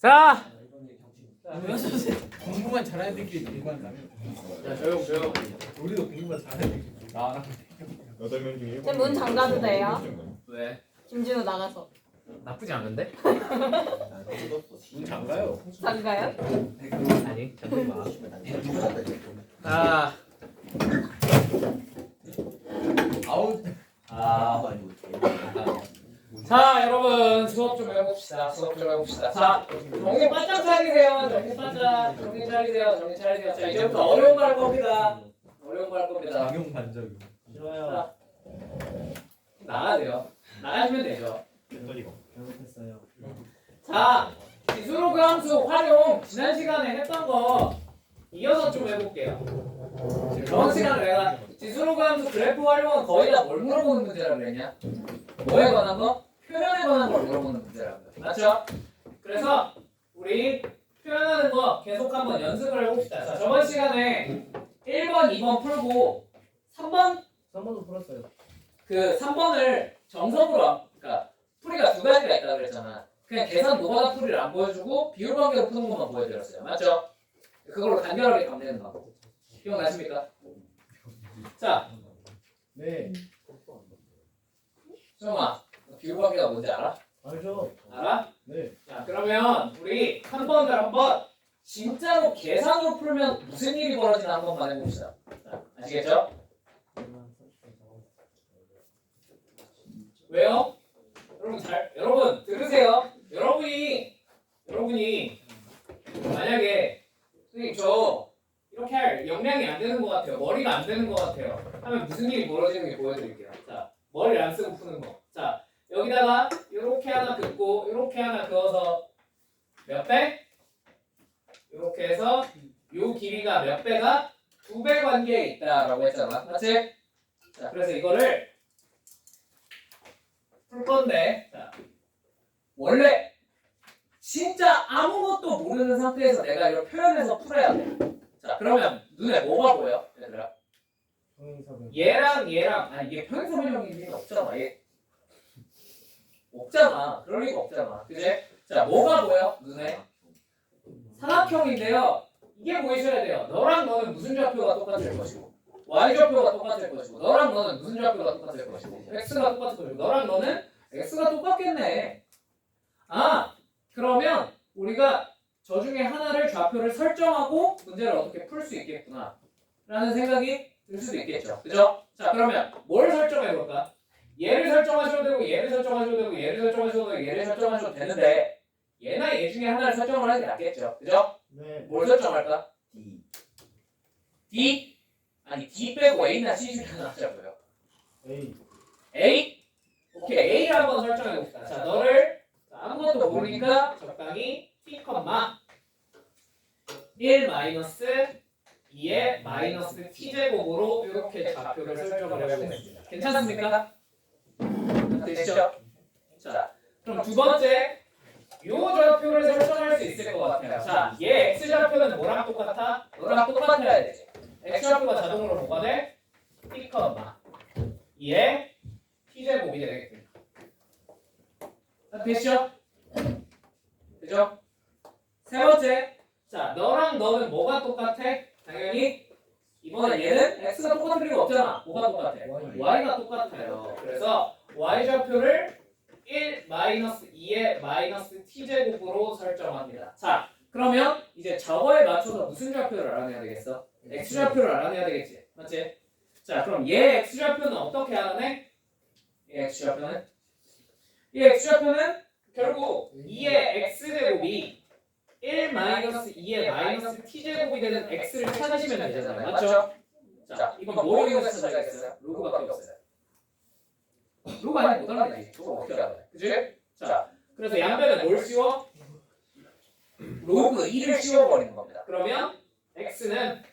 자, 공부만 잘하는 애들끼리 공부한다면. 자 조용. 우리도 공부만 잘하는 애들끼리. 나와라. 8명 중에 쌤 문 잠가도 돼요? 왜? 김진우 나가서. 나쁘지 않은데? 문 잠가요. 잠가요? 아니, 잠깐 마. 자, 아우. 자 여러분 수업 좀 해봅시다. 자, 정신 바짝 차리세요. 정신 차리세요. 자, 이제부터 어려운 거 할 겁니다. 작용 반작용. 자, 나가야 돼요. 나가시면 되죠. 잘못했어요. 자, 지수로그 함수 활용 지난 시간에 했던 거 이어서 좀 해볼게요. 저번 시간에 내가 지수로그 함수 그래프 활용은 거의 다 뭘 물어보는 문제라고 그랬냐? 뭐에 관한 거? 표현에 관한 걸 물어보는 문제라고. 맞죠? 그래서 우리 표현하는 거 계속 한번 연습을 해봅시다. 자, 저번 시간에 1번, 2번 풀고 3번도 풀었어요. 그 3번을 정석으로, 그러니까 풀이가 두 가지가 있다고 그랬잖아. 그냥 계산 노가다 풀이를 안 보여주고 비율 관계로 푸는 것만 보여드렸어요. 맞죠? 그걸로 간결하게 가면 되는 거. 기억나십니까? 자, 네. 수영아, 비율 관계가 뭔지 알아? 알죠. 알아? 네. 자, 그러면 우리 한 번을 한번 진짜로 계산으로 풀면 무슨 일이 벌어지나 한 번만 해봅시다. 자, 아시겠죠? 왜요? 여러분 들으세요. 여러분이 만약에 선생님 저 이렇게 할 역량이 안 되는 것 같아요. 머리가 안 되는 것 같아요. 하면 무슨 일이 벌어지는지 보여드릴게요. 자, 머리를 안 쓰고 푸는 거. 자, 여기다가 이렇게 하나 긋고 이렇게 하나 그어서 몇 배? 이렇게 해서 요 길이가 몇 배가? 2배 관계에 있다라고 했잖아. 맞지? 자, 그래서 이거를 풀 건데, 자, 원래 진짜 아무것도 모르는 상태에서 내가 이걸 표현해서 풀어야 돼. 자, 그러면 눈에 뭐가 보여? 얘들아? 얘랑 아니 이게 평행사변형일 리가 없잖아. 얘 없잖아. 그럴 리가 없잖아. 그지? 자, 뭐가 보여? 눈에? 삼각형인데요. 이게 보이셔야 돼요. 너랑 너는 무슨 좌표가 똑같을 것이고 y좌표가 똑같을 것이고 너랑 너는 무슨 좌표가 똑같을 것이고 x가 똑같을 것이고 너랑 너는 x가 똑같겠네. 아, 그러면 우리가 저 중에 하나를 좌표를 설정하고 문제를 어떻게 풀 수 있겠구나 라는 생각이 들 수도 있겠죠. 그죠? 자, 그러면 뭘 설정해 볼까? 얘를 설정하셔도 되고 얘를 설정하셔도 되고 얘를 설정하셔도 되고 얘를 설정하셔도 되는데 얘나 얘 중에 하나를 설정을 하는 게 낫겠죠. 그죠? 네. 뭘 설정할까? D? 아니 D 빼고 A나 C 중에 하나 하자고요. A. A? 오케이, A를 한번 설정해 봅시다. 자, 너를 아무것도 모르니까 적당히 T, 1 마이너스 2의 마이너스 T제곱으로 이렇게 좌표를 설정을 해보겠습니다. 괜찮습니까? 되시죠? 자, 그럼 두 번째 요 좌표를 설정할 수 있을 것 같아요. 자, 얘 X좌표는 뭐랑 똑같아? 너랑 똑같아야 되지. X좌표가 자동으로 뭐가 돼? T, 2의 T제곱이 되겠습니다. 되시죠? 그죠? 세 번째, 자, 너랑 너는 뭐가 똑같아? 당연히 이번에 얘는 x가 똑같을 리가 없잖아. 뭐가 똑같아? y가 똑같아요. 그래서 y좌표를 1 마이너스 2의 마이너스 t제곱으로 설정합니다. 자, 그러면 이제 저거에 맞춰서 무슨 좌표를 알아내야 되겠어? x좌표를 알아내야 되겠지. 맞지? 자, 그럼 얘 x좌표는 어떻게 알아내? 얘 x좌표는 결국 2의 x제곱이 1 마이너스 2의 마이너스 t제곱이 되는 x를 찾으시면 되잖아요. 맞죠? 자, 이건 뭐 이용해서 찾아야겠어요? 로그밖에 없어요. 로그 아니면 못 알아내지. 저거 어떻게 알아요? 그치? 자, 그래서 양변에 뭘 씌워? 로그 2를 씌워버리는 겁니다. 그러면 x는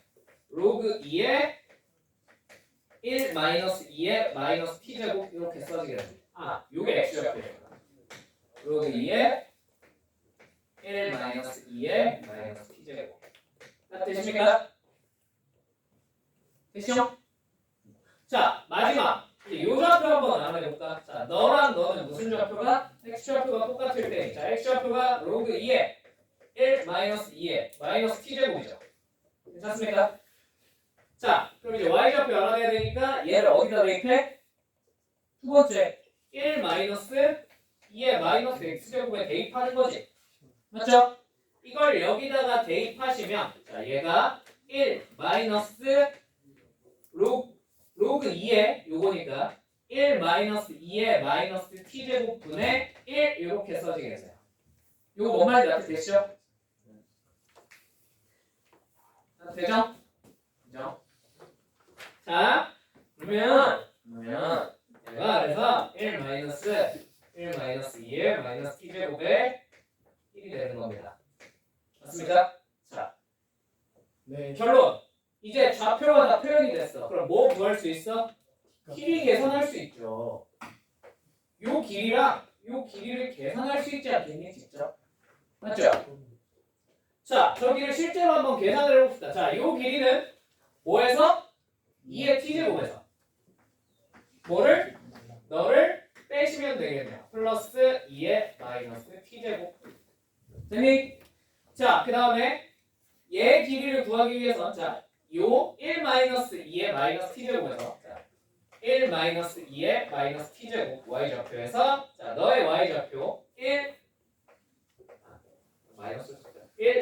로그 2의 1 마이너스 2의 마이너스 t제곱 이렇게 써지게 됩니다. 아, 요게 x좌표예요. 로그 2의 1 마이너스 2의 마이너스 t제곱. 되십니까? 되시죠? 자, 마지막 요 좌표 한번 알아내볼까? 자, 너랑 너는 무슨 좌표가? x좌표가 똑같을 때, 자, x좌표가 로그 2의 1 마이너스 2의 마이너스 t제곱이죠. 괜찮습니까? 자, 그럼 이제 y좌표 알아내야 되니까 얘를 어디다 대입해? 두 번째 1 마이너스 2의 마이너스 x제곱에 대입하는 거지. 맞죠? 이걸 여기다가 대입하시면 자, 얘가 1 마이너스 로그 2의 요거니까 1 마이너스 2의 마이너스 t제곱분의 1 이렇게 써지게 되세요. 요거 뭔 말인지 앞에 되시죠? 되죠? 되죠? 자, 그러면 얘가 그래서 1 마이너스 2의 마이너스 t제곱에 1이 되는 겁니다. 맞습니까? 자, 네. 결론. 이제 좌표가 다 표현이 됐어. 그럼 뭐 구할 수 있어? 길이 계산할 수 있죠. 요 길이랑 요 길이를 계산할 수 있지 않겠니? 직접? 맞죠? 자, 저기를 실제로 한번 계산을 해봅시다. 자, 요 길이는 뭐에서? 2의 t제곱에서 뭐를? 너를 빼시면 되겠네요. 플러스 2의 마이너스 t제곱. 됐니? 자, 그 다음에 얘 길이를 구하기 위해서 자, 요 1 마이너스 2의 마이너스 t제곱에서 자, 1 마이너스 2의 마이너스 t제곱 y좌표에서 자, 너의 y좌표 1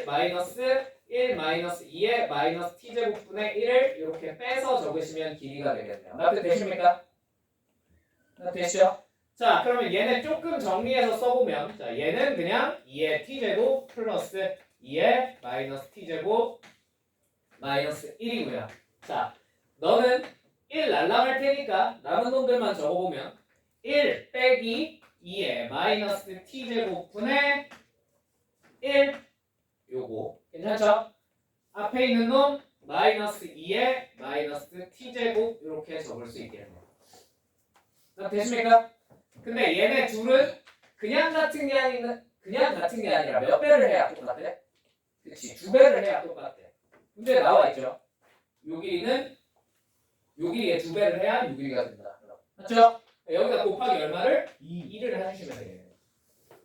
마이너스 2의 마이너스 t제곱분의 1을 이렇게 빼서 적으시면 길이가 되겠네요. 납득 되십니까? 납득 되시죠? 자, 그러면 얘는 조금 정리해서 써보면 자, 얘는 그냥 2의 t제곱 플러스 2의 마이너스 t제곱 마이너스 1이고요. 자, 너는 1 날라갈 테니까 남은 놈들만 적어보면 1 빼기 2의 마이너스 t제곱분의 1 요거 괜찮죠? 앞에 있는 놈 마이너스 2의 마이너스 t제곱 이렇게 적을 수 있겠네요. 되십니까? 근데 얘네 둘은 그냥 같은 게 아니라 몇 배를 해야 똑같아? 그렇지, 두 배를 해야 똑같아. 문제에 나와 있죠. 요 길이는 요 길이에 두 배를 해야 요 길이가 된다. 맞죠? 여기다 곱하기 얼마를? 2를 해주시면 되겠네요.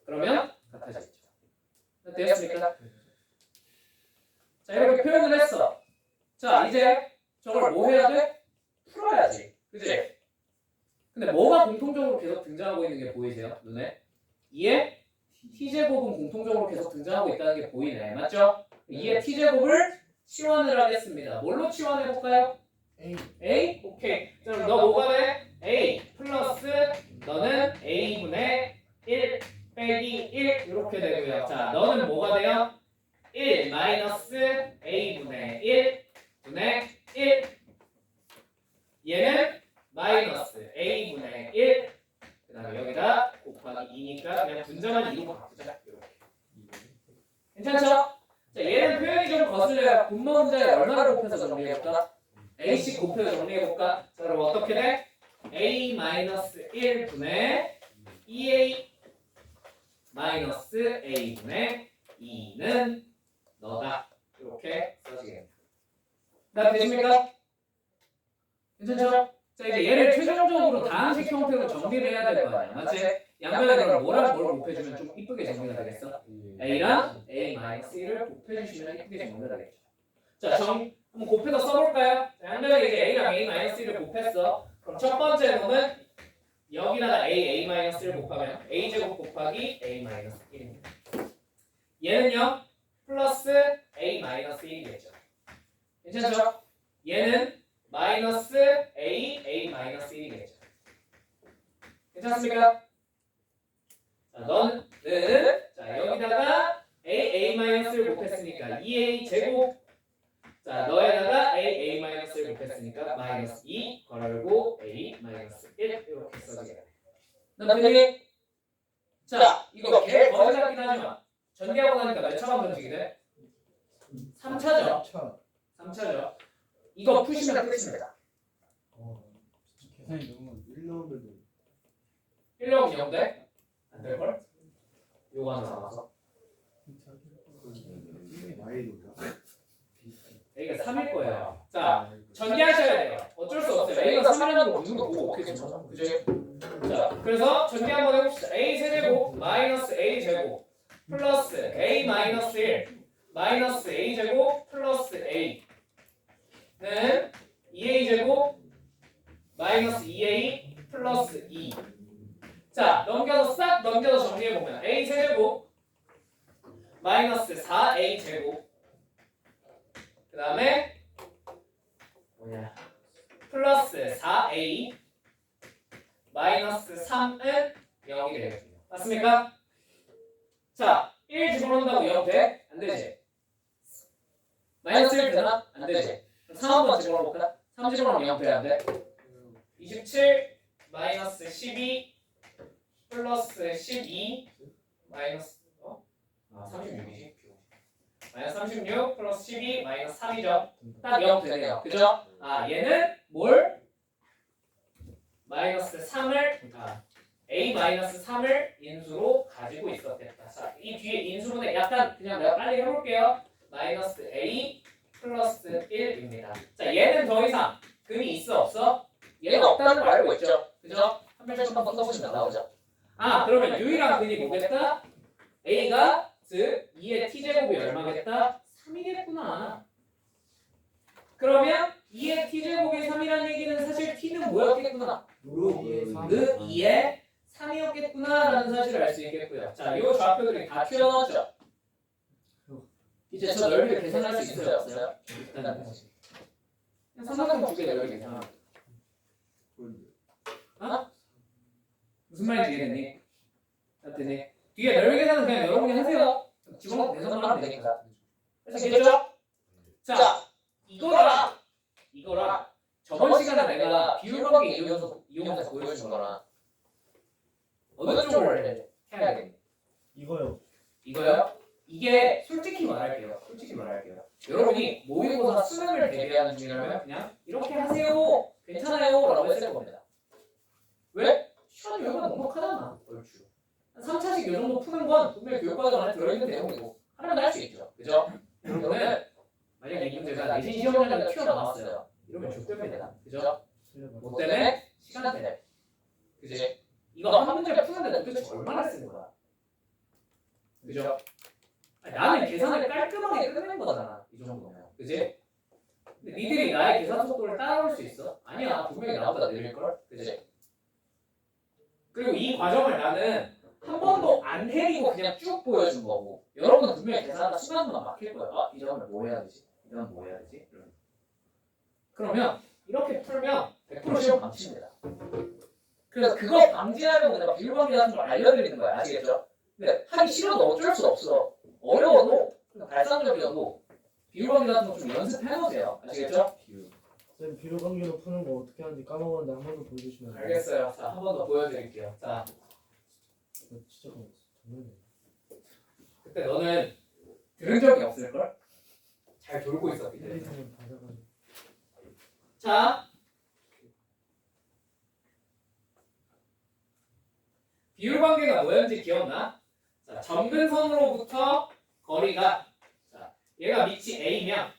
그러면 같아지죠. 되었습니까? 자, 이렇게 표현을 했어. 자, 이제 저걸 뭐 해야 돼? 풀어야지. 그치? 근데 뭐가 공통적으로 계속 등장하고 있는 게 보이세요? 눈에? 2의 t제곱은 공통적으로 계속 등장하고 있다는 게 보이네. 맞죠? 2의 t제곱을 치환을 하겠습니다. 뭘로 치환해볼까요? A? 오케이. 그럼 너 뭐가 돼? A 플러스 너는 A분의 1 빼기 1 이렇게 되고요. 자, 너는 뭐가 돼요? 1 마이너스 A분의 1 분의 1 얘는 마이너스 A분의 1 그 다음에 여기다 곱하기 2니까 그냥 분자만 2로 바꾸자. 이렇게. 괜찮죠? 자, 얘는 표현이 좀 거슬려요. 분모 문제에 얼마를 곱해서 정리해볼까? A씩 곱해서 정리해볼까? 자, 그럼 어떻게 돼? A 마이너스 1 분의 2A 마이너스 A분의 2는 너다. 이렇게 써지겠습니다. 다 되십니까? 괜찮죠? 자, 이제 얘를 최종적으로 다항식 형태로 정리를 해야 될 거 아니야. 맞지? 양변에 그럼 뭐랑 뭘 곱해주면 좀 이쁘게 정리가 되겠어? A랑 A-1을 곱해주시면 이쁘게 정리가 되겠죠. 자, 한번 곱해서 써볼까요? 양변에 이제 A랑 A-1을 곱했어. 그럼 첫 번째 놈은 여기다가 A-1을 곱하면 A제곱 곱하기 A-1입니다. 얘는요? 플러스 A-1이겠죠. 괜찮죠? 얘는 마이너스 A-1이겠죠. 괜찮습니까? 자, 너는 자, 여기다가 A-1을 곱했으니까 2A 제곱 자, 너에다가 A-1을 곱했으니까 마이너스 2 걸고 A-1 이렇게 써지게 돼. 남편이 자, 이거 개 거의 같긴 하지만 전개하고 나니까 몇 차만 던지게 돼? 3차죠. 3차죠. 이거 푸시면 끝입니다. 계산이 너무 1넣으면 1 넣으면 0 돼? 안 될걸? 요거 하나 남아서 A가 3일 거예요. 자, 전개하셔야 돼요. 어쩔 수 없어요. A가 3이라는 거 묻는 거 보고 어떻게 쳐? 그지? 자, 그래서 전개 한번 해봅시다. A 세제곱 마이너스 A 제곱 플러스 A a 마이너스 1 마이너스 a 제곱 플러스 a는 2a 제곱 마이너스 2a 플러스 2. 자, 넘겨서 싹 넘겨서 정리해보면 a 세제곱 마이너스 4a 제곱 그 다음에 뭐냐 플러스 4a 마이너스 3은 0이 되겠군요. 맞습니까? 자, 1 집어넣는다고 0 돼? 안 되지? 마이너스 1 되나? 안 되지? 그럼 3 한번 집어넣어볼까? 3 집어넣으면 0 돼? 안 돼? 27 마이너스 12 플러스 12 마이너스 36이지? 마이너스 36 플러스 12 마이너스 3이죠? 딱 0 되네요. 그죠? 얘는 뭘? 마이너스 3을 a 마이너스 3을 인수로 가지고 있었겠다. 자, 이 뒤에 인수분해 약간 그냥 내가 빨리 해볼게요. 마이너스 a 플러스 1입니다. 자, 얘는 더 이상 근이 있어 없어? 얘가 없다는 걸 알고 있죠? 그죠? 한 별씩 한번 써보시면 나오죠? 그러면 유일한 근이 뭐겠다? a가 즉 2의 t제곱이 얼마겠다? 3이겠구나. 그러면 2의 t제곱이 3이라는 얘기는 사실 t는 뭐였겠구나? 루트 2의 3이었겠구나 라는 사실을 알 수 있겠고요. 자, 이 좌표들이 다 튀어나왔죠? 이제 저 넓이를 계산할 수 있어요? 없어요? 일단 삼각형 두개 넓이 계산. 무슨 말인지 이해됐니? 됐니? 뒤에 넓이 계산은 그냥 여러분이 하세요. 집어넣고 계산만 하면 되니까. 아시겠죠? 자, 이거랑 저번 시간에 내가 비율관계 이용해서 보여준 거랑 어느 쪽을 해야 되니? 이거요. 이거요? 이게 솔직히 말할게요. 여러분이 모의고사 수능을 대비하는 중이라면 그냥 이렇게 하세요. 괜찮아요. 라고 했을 겁니다. 왜? 시간이 얼마나 넉넉하잖아. 얼추. 한 3차식 이 정도 푸는 건 분명히 교육과정 안에 들어있는 내용이고 하면 할 수 있죠. 그죠? 그러면 만약에 이 문제가 내신 시험장에다 튀어나왔어요. 이러면 족됩니다. 그죠? 뭐 때문에? 시간 때문에. 그지? 이거 한 문제 푸는데 도대체 얼마나 쓰는 거야? 그죠? 나는 계산을 깔끔하게 끝낸 거잖아. 이 정도면. 그지? 근데 니들이 나의 계산 속도를 따라올 수 있어? 아니야. 분명히 나보다 느릴걸? 그지? 그리고 이 과정을 나는 한 번도 안 해리고 그냥 쭉 보여준 거고 여러분은 분명히 계산하다 시간만 막힐 거야. 이 점을 뭐 해야 되지? 이 점은 뭐 해야 되지? 그러면 이렇게 풀면 100% 시험 방치입니다. 그래서 그거 방지하려고 내가 비율관계 같은 걸 알려드리는 거야. 아시겠죠? 근데 하기 싫어도 어쩔 수 없어. 어려워도 발상적이어도 비율관계 같은 거 좀 연습해놓으세요. 아시겠죠? 쌤 비율관계로 푸는 거 어떻게 하는지 까먹었는데 한 번 더 보여주시면 안 돼요? 알겠어요. 자, 한 번 더 보여드릴게요. 자, 진짜 까먹었어. 장난이야. 그때 너는 들은 적이 없을걸? 잘 돌고 있었기 때문에. 1, 2, 3은 다 잡아요. 자, 비율관계가 뭐였는지 기억나? 자, 점근선으로부터 거리가 자, 얘가 밑이 a면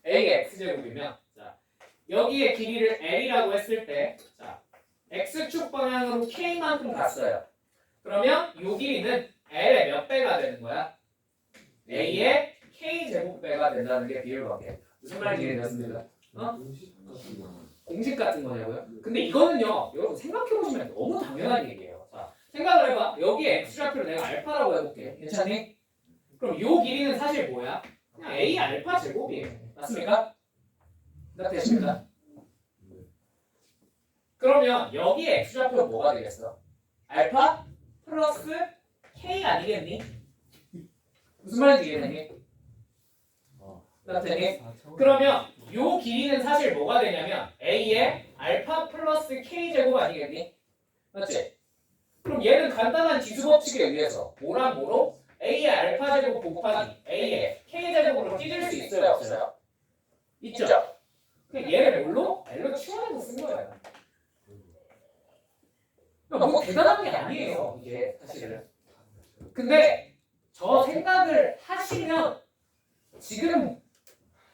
a가 x제곱이면 자, 여기의 길이를 l이라고 했을 때 자, x축 방향으로 k만큼 갔어요. 그러면 이 길이는 l의 몇 배가 되는 거야? a의 k제곱배가 된다는 게 비율관계. 무슨 말인지 이해됐습니까? 공식 같은 거냐고요? 근데 이거는요, 여러분 생각해보시면 너무 당연한 얘기예요. 자, 생각을 해봐. 여기에 x좌표를 내가 알파라고 해볼게. 괜찮니? 그럼 요 길이는 사실 뭐야? 그냥 a 알파 제곱이에요. 맞습니까? 됐습니까? 그러면 여기에 x좌표는 뭐가 되겠어? 알파 플러스 k 아니겠니? 무슨 말인지 이해되니? 됐니? 그러면 요 길이는 사실 뭐가 되냐면 a의 알파 플러스 k 제곱 아니겠니? 맞지? 그럼 얘는 간단한 지수 법칙에 의해서 뭐랑 뭐로? a의 알파 제곱 곱하기 a의 k 제곱으로 찢을 수 있어요? 없어요? 있죠? 그럼 얘를 뭘로? l로 치워내서 쓴 거예요. 뭐 대단한 게 아니에요 이게 사실은. 근데 저 생각을 하시면 지금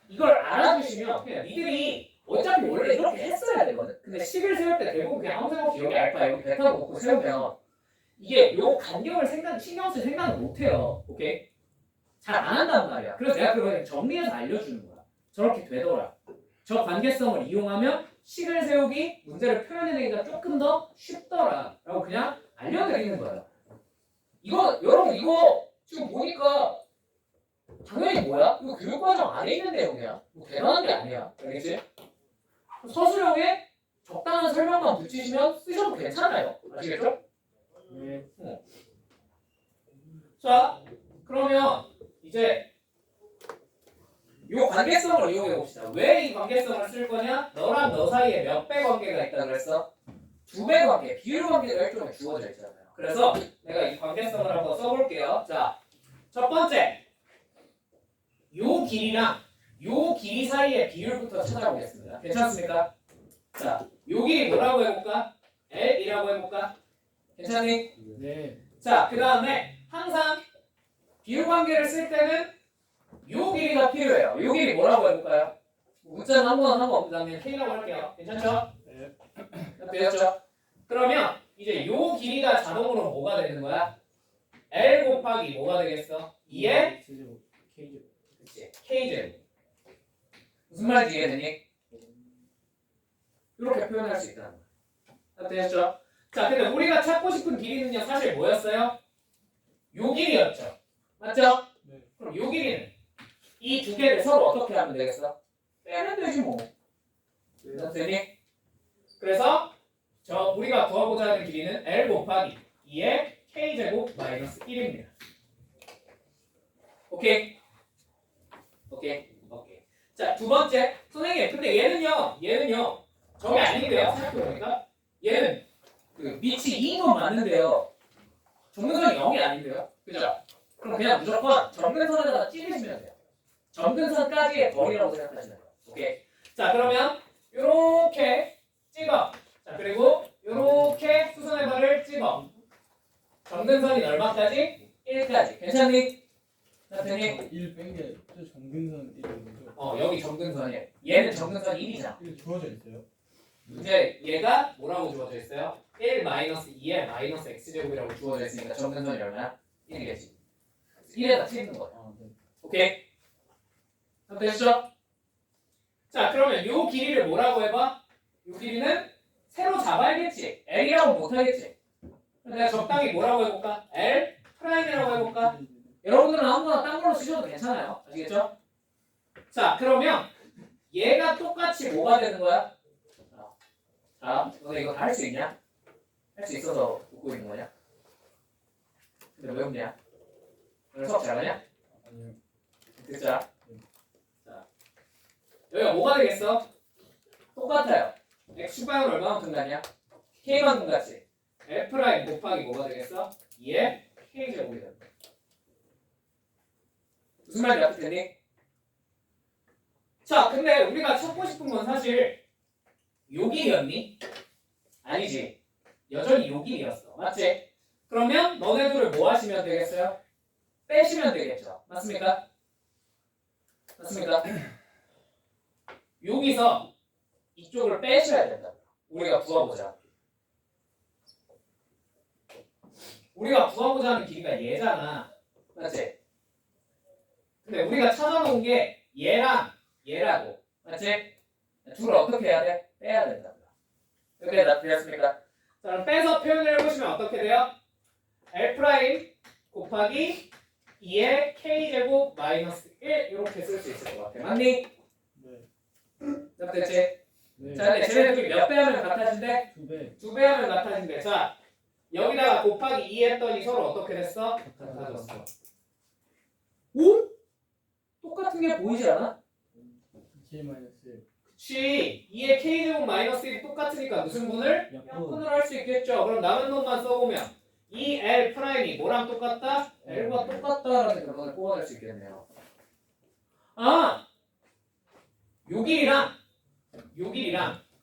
이걸 알아주시면 그냥 니들이 어차피 원래 이렇게 했어야 되거든. 근데 식을 세울 때 대부분 그냥 아무 생각 없이 여기 알파 여기 베타 놓고 세우면 이게 요 간격을 신경 쓸 생각을 못 해요. 오케이? 잘 안 한단 말이야. 그래서 내가 그걸 정리해서 알려주는 거야. 저렇게 되더라. 저 관계성을 이용하면 식을 세우기, 문제를 표현해내기가 조금 더 쉽더라. 라고 그냥 알려드리는 거예요. 이거 여러분 이거 지금 보니까 당연히 뭐야? 이거 교육과정 안에 있는 내용이야. 뭐 대단한 게 아니야. 알겠지? 서술형에 적당한 설명만 붙이시면 쓰셔도 괜찮아요. 아시겠죠? 네. 자, 그러면 이제 이 관계성을 이용해 봅시다. 왜 이 관계성을 쓸 거냐? 너랑 너 사이에 몇 배 관계가 있다 그랬어? 2배 관계, 비율 관계가 일종의 주어져 있잖아요. 그래서 내가 이 관계성을 한번 써볼게요. 자, 첫 번째, 요 길이랑 요 길이 사이의 비율부터 찾아보겠습니다. 괜찮습니까? 자, 요 길이 뭐라고 해볼까? L이라고 해볼까? 괜찮니? 네. 자, 그 다음에 항상 비율 관계를 쓸 때는 요 길이가 필요해요. 요 길이 뭐라고 해볼까요? 문자는 아무거나 상관없는데 그냥 K라고 할게요. 괜찮죠? 네. 되었죠? 그러면 이제 요 길이가 자동으로 뭐가 되는 거야? L 곱하기 뭐가 되겠어? 2의 X제곱 K제곱. 그치, K제곱. 무슨 말인지 이해되니? 이렇게 표현할 수 있다는 거야. 되었죠? 자, 근데 우리가 찾고 싶은 길이는요 사실 뭐였어요? 요 길이였죠. 맞죠? 네. 그럼 요 길이는 이 두 개를 서로 어떻게 하면 되겠어? 빼면 되지 뭐. 되니? 그래서 우리가 구하고자 하는 길이는 L 곱하기 2의 K제곱 마이너스 1입니다. 오케이? 오케이. 자, 두 번째. 선생님, 근데 얘는요. 저게 아닌데요? 생각해보니까. 얘는 그 밑이 2인 건 맞는데요. 정근선이 0이 아닌데요? 그죠? 그럼 그냥 무조건 정근선에다가 찌르시면 돼요. 정근선까지의 거리라고 생각하시면 돼요. 오케이. 자, 그러면 요렇게 찍어. 자, 그리고 요렇게 수선의 발을 찍어. 정근선이 얼마까지? 1까지. 괜찮니? 괜찮니? 1 뺀게 저 정근선 1이죠. 여기 정근선이에요. 얘는 정근선 1이잖아. 1 주어져 있어요. 이제 얘가 뭐라고 주어져 있어요? 1 마이너스 2의 마이너스 x제곱이라고 주어져 있으니까 정근선이 얼마야? 1이겠지. 1에다 치는 거야. 아, 네. 오케이? 됐죠? 자, 그러면 요 길이를 뭐라고 해봐? 요 길이는 세로 잡아야겠지. L이라고 못하겠지. 내가 적당히 뭐라고 해볼까? L 프라임이라고 해볼까? 여러분들은 아무거나 딴 걸로 쓰셔도 괜찮아요. 아시겠죠? 자, 그러면 얘가 똑같이 뭐가 되는 거야? 자, 너네 이거 다 할 수 있냐? 할 수 있어서 웃고 있는 거냐? 근데 왜 웃냐? 오늘 수업 잘하냐? 아니요. 됐자. 자, 여기가 뭐가 되겠어? 똑같아요. x축방은 얼마만큼 같냐? k만큼 같지? L' 곱하기 뭐가 되겠어? 2의 k제곱이 된다. 무슨 말인지 알겠니? 자, 근데 우리가 찾고 싶은 건 사실 요 길이었니? 아니지. 여전히 요 길이었어. 맞지? 그러면 너네들을 뭐 하시면 되겠어요? 빼시면 되겠죠. 맞습니까? 맞습니까? 여기서 이쪽을 빼셔야 된다. 우리가 구하고자. 우리가 구하고자 하는 길이가 얘잖아. 맞지? 근데 우리가 찾아놓은 게 얘랑 얘라고. 맞지? 둘을 어떻게 해야 돼? 빼야 된다. 이렇게 되었습니까? 자, 그럼 빼서 표현을 해보시면 어떻게 돼요? L' 곱하기 2의 K제곱 마이너스 1 이렇게 쓸 수 있을 것 같아. 맞니? 네. 됐지? 네. 자, 근데 쟤네들이 몇 배 하면 같아진대? 2배. 2배 하면 같아진대. 자, 여기다가 곱하기 2 했더니 서로 어떻게 됐어? 같아졌어. 오? 똑같은 게 보이지 않아? K 마이너스 1. 그치. 2의 K제곱 마이너스 1이 똑같으니까 무슨 분을? 약분을 할 수 있겠죠. 그럼 남은 놈만 써보면 이 L 프라임이 뭐랑 똑같다? L과 똑같다라는 결론을 뽑아낼 수 있겠네요. 아! 요 길이랑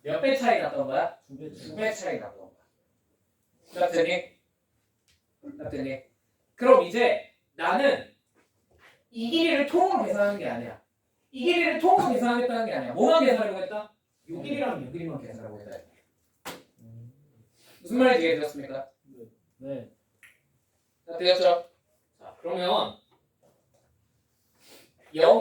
몇 배 차이 났던 거야? 2배. 2배 차이 났던 거야. 맞더니? 그럼 이제 나는 이 길이를 통으로 계산하는 게 아니야. 이 길이를 통으로 계산하겠다는 게 아니야. 뭐만 계산하려고 했다? 요 길이랑 요 길이만 계산하려고 했다. 무슨 말인지 이해되셨습니까? 네. 되었죠? 자, 그러면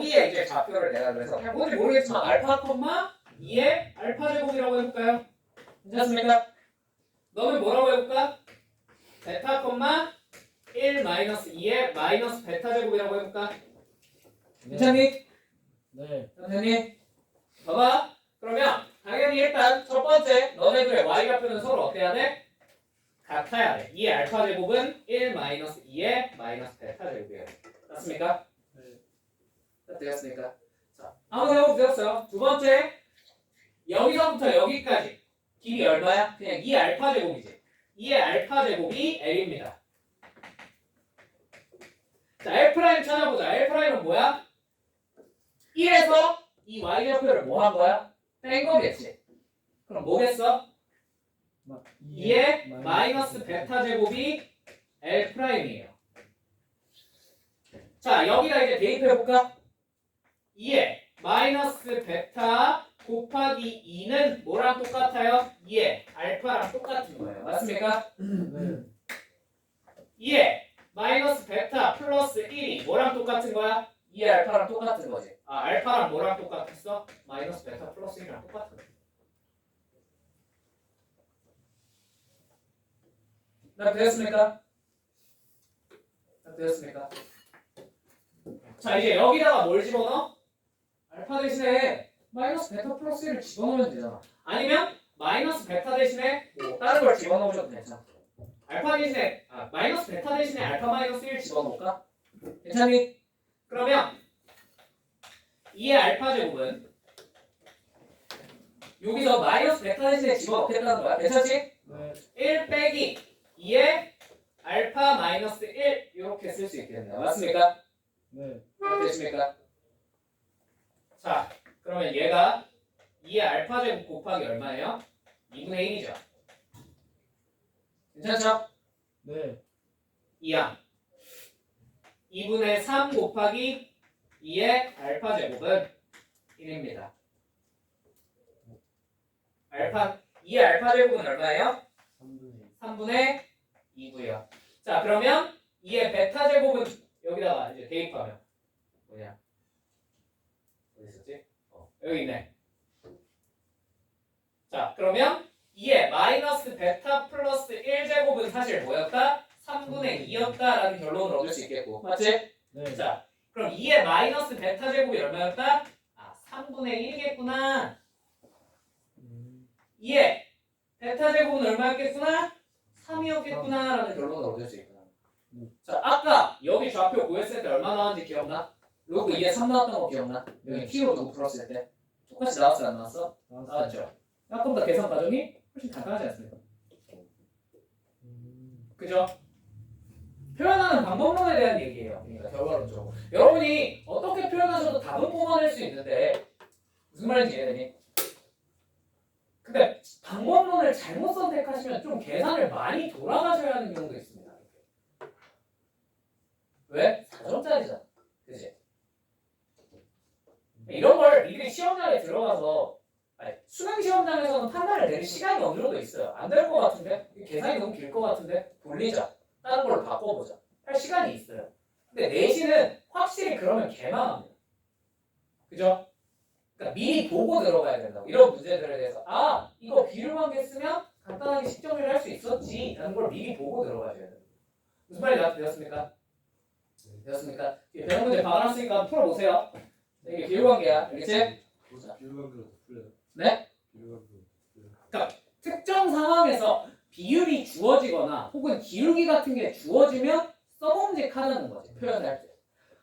여기에 이제 좌표를 내가 그래서 그냥 뭔지 모르겠지만 알파 콤마 2의 알파 제곱이라고 해볼까요? 괜찮습니까? 너는 뭐라고 해볼까? 베타 콤마 1 마이너스 2의 마이너스 베타 제곱이라고 해볼까? 괜찮니? 네. 선생님? 봐봐. 그러면 당연히 일단 첫 번째 너네들의 y좌표는 서로 어때야 돼? 같아야 돼. 2의 알파 제곱은 1 마이너스 2의 마이너스 베타 제곱이에요. 맞습니까? 네. 되었습니까? 자, 한번 해보세요. 두 번째, 여기서부터 여기까지 길이 얼마야? 그냥 2 알파 제곱이지. 2의 알파 제곱이 L입니다. 자, L' 찾아보자. L'은 뭐야? 1에서 이 y좌표를 뭐 한 거야? 뺀 거겠지. 그럼 뭐겠어? 2의 마이너스 베타 제곱이 L'이에요. 자, 여기다 이제 대입해볼까? 2의 마이너스 베타 곱하기 2는 뭐랑 똑같아요? 2의 알파랑 똑같은 거예요. 맞습니까? 네. 2의 마이너스 베타 플러스 1이 뭐랑 똑같은 거야? 2의 알파랑 똑같은 거지. 아, 알파랑 뭐랑 똑같았어? 마이너스 베타 플러스 1이랑 똑같은 거야. 나 되었습니까? 자, 이제 여기다가 뭘 집어넣어? 알파 대신에 마이너스 베타 플러스 1을 집어넣으면 되잖아. 아니면 마이너스 베타 대신에 뭐 다른 걸 집어넣으셔도 괜찮아. 알파 대신에 마이너스 베타 대신에 알파 마이너스 1 집어넣을까? 괜찮니? 그러면 2의 알파 제곱은 여기서 마이너스 베타 대신에 집어넣겠다는 거야. 괜찮지? 네. 1 빼기 2의 알파 마이너스 1 이렇게 쓸 수 있겠네요. 맞습니까? 네. 됐습니까? 자, 그러면 얘가 2의 알파 제곱 곱하기 얼마예요? 2분의 1이죠. 괜찮죠? 네. 2야. 2분의 3 곱하기 2의 알파 제곱은 1입니다. 2의 알파 제곱은 얼마예요? 3분의 2고요. 자, 그러면 2의 베타 제곱은 여기다가 이제 대입하면 뭐냐? 어디 있었지? 여기 있네. 자, 그러면 2의 마이너스 베타 플러스 1제곱은 사실 뭐였다? 3분의 2였다라는 결론을 얻을 수 있겠고. 맞지? 네. 자, 그럼 2의 마이너스 베타 제곱이 얼마였다? 3분의 1이겠구나. 2의 베타 제곱은 얼마였겠구나? 3이었겠구나라는 결론을 얻을 수 있구나. 자, 아까 여기 좌표 구했을 때 얼마 나왔는지 기억나? 로그 2에 3 나왔던 거 기억나? 여기 t로 누구 풀었을 때 똑같이 나왔어 안 나왔어? 나왔죠. 아까보다 계산 과정이 훨씬 간단하지 않습니까? 그죠? 표현하는 방법론에 대한 얘기예요. 그러니까 결과론적으로. 여러분이 어떻게 표현하셔도 답은 뽑아낼 수 있는데 무슨 말인지 이해되니? 근데 방법론을 잘못 선택하시면 좀 계산을 많이 돌아가셔야 하는 경우도 있습니다. 왜? 4점짜리잖아. 그치? 이런 걸 미리 시험장에 들어가서 수능 시험장에서는 판단을 내릴 시간이 어느 정도 있어요. 안 될 것 같은데? 계산이 너무 길 것 같은데? 돌리자. 다른 걸로 바꿔보자. 할 시간이 있어요. 근데 내신은 확실히 그러면 개망합니다. 그죠? 그러니까 미리 보고 들어가야 된다고. 이런 문제들에 대해서 이거 비율관계 쓰면 간단하게 식정리를 할 수 있었지 라는 걸 미리 보고 들어가셔야 돼요. 무슨 말이 나한테 되었습니까? 되었습니까? 배운 문제 박아놨으니까 풀어보세요. 이게 비율관계야. 알겠지? 보자. 비율관계로 풀려요. 네? 비율관계로. 그러니까 특정 상황에서 비율이 주어지거나 혹은 기울기 같은 게 주어지면 써봄직하다는 거지. 표현할 때.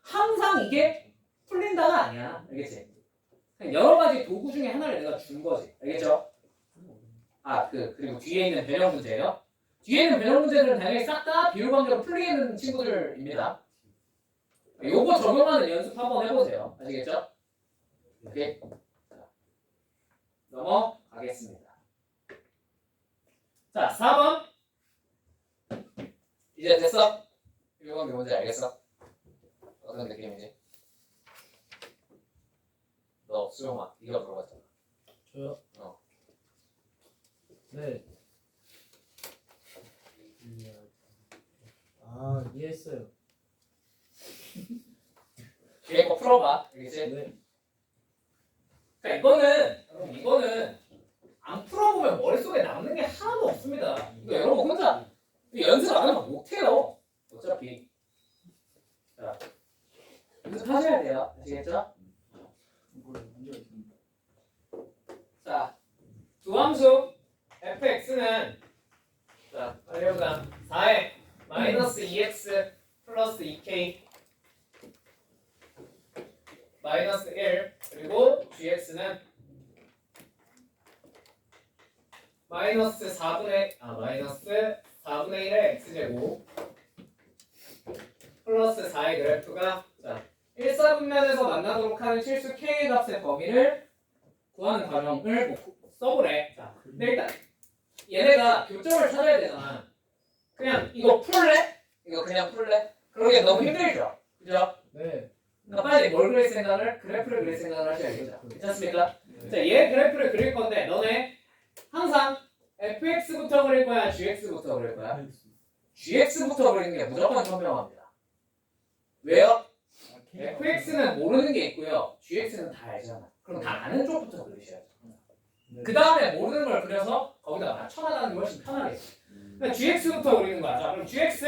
항상 이게 풀린다가 아니야. 알겠지? 그냥 여러 가지 도구 중에 하나를 내가 준 거지. 알겠죠? 그리고 뒤에 있는 변형 문제예요. 뒤에 있는 변형 문제들은 당연히 싹 다 비율관계로 풀리는 친구들입니다. 요거 적용하는 연습 한번 해보세요. 아시겠죠? 오케이. 넘어가겠습니다. 자, 4번. 이제 됐어? 비율관계 뭔지 알겠어? 어떤 느낌이지? 너 수영아, 네가 물어봤잖아. 저요? 네. 이해했어요. 뒤에 거 풀어봐. 알겠지? 네. 그러니까 이거는 안 풀어보면 머릿속에 남는 게 하나도 없습니다. 이거 여러분 혼자 연습 안 하면 못해요. 어차피. 자, 연습하셔야 돼요. 아시겠죠? 자, 두 함수 fx는 자, 여기다 4에 마이너스 2x 플러스 2k 마이너스 1 그리고 gx는 마이너스 4분의 1의 x제곱 플러스 4의 그래프가 자 1사분면에서 만나도록 하는 실수 k의 값의 범위를 구하는 과정을 써보래. 자, 근데 일단 얘네가 교점을 찾아야 되잖아. 그냥 이거 풀래? 이거 그냥 풀래? 그러기엔 너무 힘들죠? 그죠? 네. 그러니까 빨리 뭘 그릴 생각을? 그래프를 그릴 생각을 하셔야겠죠. 괜찮습니까? 자, 얘 그래프를 그릴 건데 너네 항상 fx부터 그릴 거야? gx부터 그릴 거야? gx부터 그리는 게 무조건 현명합니다. 왜요? fx는 모르는 게 있고요. gx는 다 알잖아. 그럼 다 아는 쪽부터 그리셔야죠. 그 다음에 모르는 걸 그려서 거기다 맞춰나가는 게 훨씬 편하겠죠. 그러니까 gx부터 그리는 거야. 자, 그럼 gx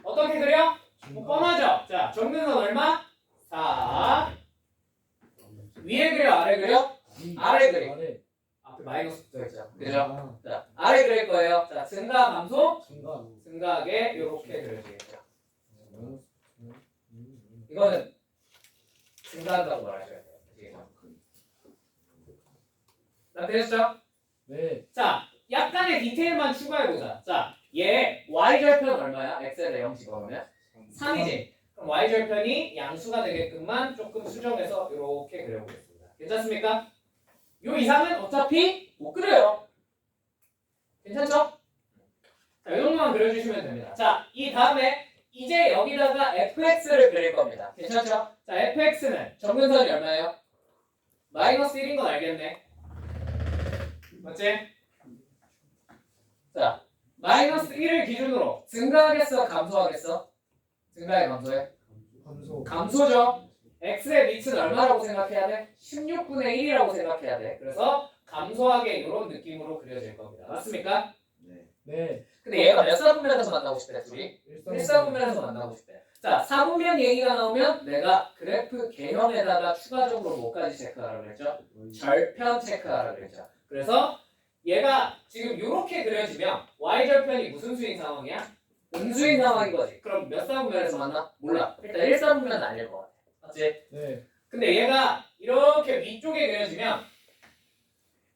어떻게 그려? 뭐 뻔하죠? 자, 정근선 얼마? 4 위에 그려? 아래 그려? 아래 그려. 아래. 앞에 마이너스 붙어있죠. 그죠? 아, 자, 아래 그릴 거예요. 자, 증가, 감소, 증가. 증가하게 이렇게 그려지겠죠. 마이너스. 이거는 증가한다고 말하셔야 돼요. 아시겠죠? 자, 되셨죠? 네. 자, 약간의 디테일만 추가해보자. 자, 얘 y절편 얼마야? x에다 0 집어넣으면? 3이지? 그럼 y절편이 양수가 되게끔만 조금 수정해서 이렇게 그려보겠습니다. 괜찮습니까? 요 이상은 어차피 못 그려요. 괜찮죠? 자, 이 정도만 그려주시면 됩니다. 자, 이 다음에 이제 여기다가 fx를 그릴 겁니다. 괜찮죠? 자, fx는 정근선이 얼마예요? 마이너스 1인 건 알겠네. 맞지? 자, 마이너스 1을 기준으로 증가하겠어? 감소하겠어? 증가해? 감소해? 감소. 감소죠? x의 밑은 얼마라고 생각해야 돼? 16분의 1이라고 생각해야 돼. 그래서 감소하게 이런 느낌으로 그려질 겁니다. 맞습니까? 네. 근데 얘가 몇 사분면에서 만나고 싶대? 둘이? 1사분면에서 만나고 싶대. 자, 4분면 얘기가 나오면 내가 그래프 개형에다가 추가적으로 뭐까지 체크하라고 그랬죠? 절편 체크하라고 그랬죠. 그래서 얘가 지금 이렇게 그려지면 y절편이 무슨 수인 상황이야? 음수인 상황인 거지. 그럼 몇 사분면에서 만나? 몰라. 일단 1사분면은 아닐 것 같아. 맞지? 네. 근데 얘가 이렇게 위쪽에 그려지면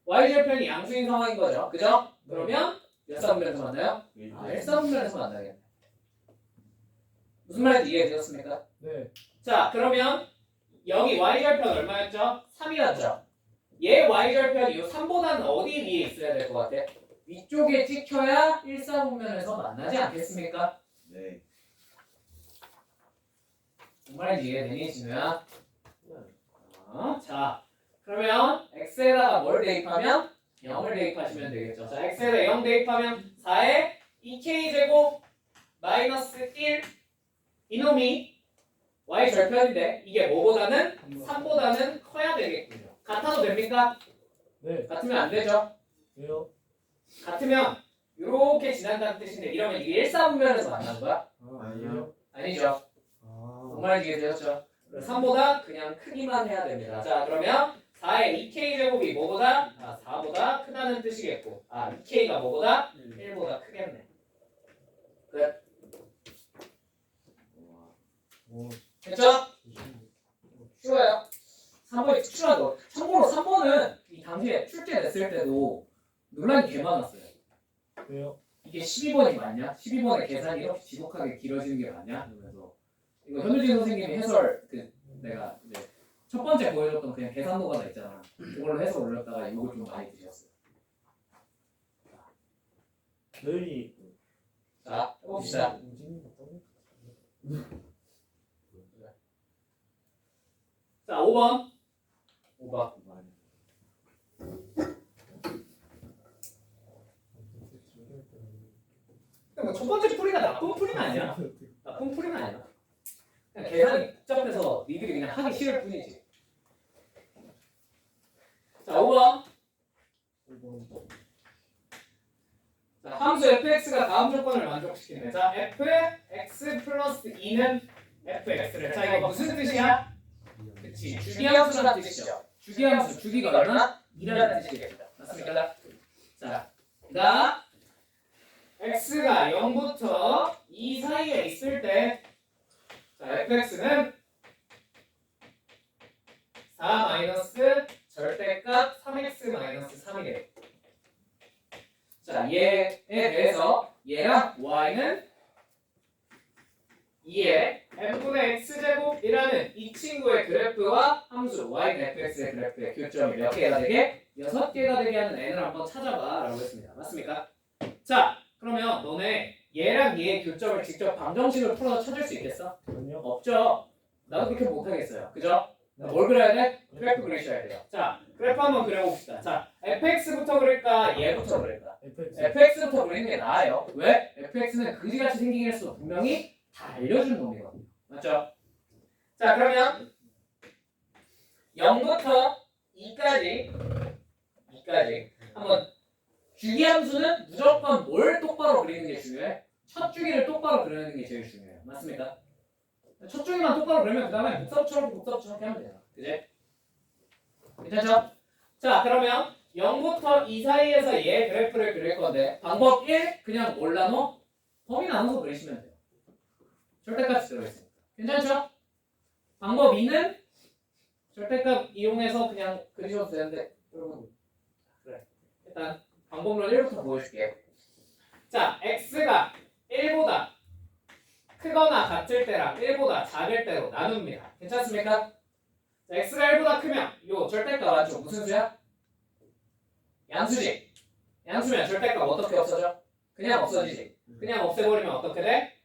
y절편이 양수인 상황인 거죠. 그죠? 그러면 몇 사분면에서 만나요? 1사분면에서 만나겠네. 무슨 말인지 이해되셨습니까? 네. 자, 그러면 여기 y절편 얼마였죠? 3이었죠? 얘 y절편이 이 3보다는 어디 위에 있어야 될 것 같아? 위쪽에 찍혀야 1사분면에서 만나지 않겠습니까? 네. 무슨 말인지 이해되니, 진우야? 자, 그러면 x에다가 뭘 대입하면? 0을 대입하시면 되겠죠. 자, x에다 0 대입하면 4에 2k제곱 마이너스 1 이놈이 y절편인데 이게 뭐보다는 3보다는 커야 되겠군요. 같아도 됩니까? 네. 같으면 안 되죠. 왜요? 같으면 이렇게 지난다는 뜻인데 이러면 이게 1사분면에서 만난 거야? 아니요. 아니죠. 정말 이해되셨죠? 3보다 그냥 크기만 해야 됩니다. 자, 그러면 4의 2k제곱이 뭐보다? 4보다 크다는 뜻이겠고 2k가 뭐보다? 1보다 크겠네. 끝. 오. 됐죠? 쉬워요. 3번이 추출하고 참고로 3번은 이 당시에 출제 냈을 때도 논란이 개 많았어요. 왜요? 이게 12번이 맞냐? 12번의 계산이 이렇게 지독하게 길어지는 게 맞냐? 그래서 이거 현우진 선생님이 해설 내가 이제 첫 번째 보여줬던 그냥 계산 노가다 있잖아. 그걸로 해서 올렸다가 이걸 좀 많이 드셨어요. 너희 자, 해봅시다. 자, 5번. 5번. 근데 뭐 첫 번째 풀이가 나쁜 풀이는 아니야. 나쁜 풀이는 아니야. 그냥 계산이 복잡해서 니들이 그냥 하기 싫을 뿐이지. 자, 5번. 5번. 자, 함수 fx가 다음 조건을 만족시키는. 자, fx 플러스 2는 fx를. 자, 이거 무슨 뜻이야? 그치, 주기함수라는 뜻이죠. 주기함수, 주기가 얼마? 2라는 뜻이겠죠. 맞습니까? 자, 나 x가 0부터 2 사이에 있을 때, 자, fx는 4 마이너스 절대값 3x 마이너스 3이 돼. 자, 얘에 대해서 얘랑 y는 2의 n분의 x제곱이라는 이 친구의 그래프와 함수 y는 fx의 그래프의 교점이 몇 개가 되게? 6개가 되게 하는 n을 한번 찾아봐 라고 했습니다. 맞습니까? 자, 그러면 너네 얘랑 얘의 교점을 직접 방정식을 풀어서 찾을 수 있겠어? 아니요. 없죠? 나도 그렇게 못하겠어요. 그죠? 뭘 그려야 돼? 그래프 그리셔야 돼요. 자, 그래프 한번 그려봅시다. 자, fx부터 그릴까? 얘부터 그릴까? fx. fx부터 그리는 게 나아요. 왜? fx는 그지같이 생기긴 했어. 분명히 다 알려준 놈이거든요. 맞죠? 자, 그러면 0부터 2까지 한번 주기함수는 무조건 뭘 똑바로 그리는 게 중요해? 첫 주기를 똑바로 그리는 게 제일 중요해요. 맞습니까? 첫 주기만 똑바로 그리면 그 다음에 복잡처럼 하면 돼요. 그지? 괜찮죠? 자, 그러면 0부터 2 사이에서 얘 그래프를 그릴 건데 방법 1 그냥 몰라 너 범위 나눠서 그리시면 돼요. 절대값이 들어있으니까. 괜찮죠? 방법 2는 절대값 이용해서 그냥 그리셔도 되는데 여러분 그래 일단 방법론 1부터 보여줄게요. 자, x가 1보다 크거나 같을 때랑 1보다 작을 때로 나눕니다. 괜찮습니까? 자, x가 1보다 크면 요 절대값 맞죠? 무슨 수야? 양수지. 양수면 절대값 어떻게 없어져? 그냥 없어지지. 그냥 없애버리면 어떻게 돼?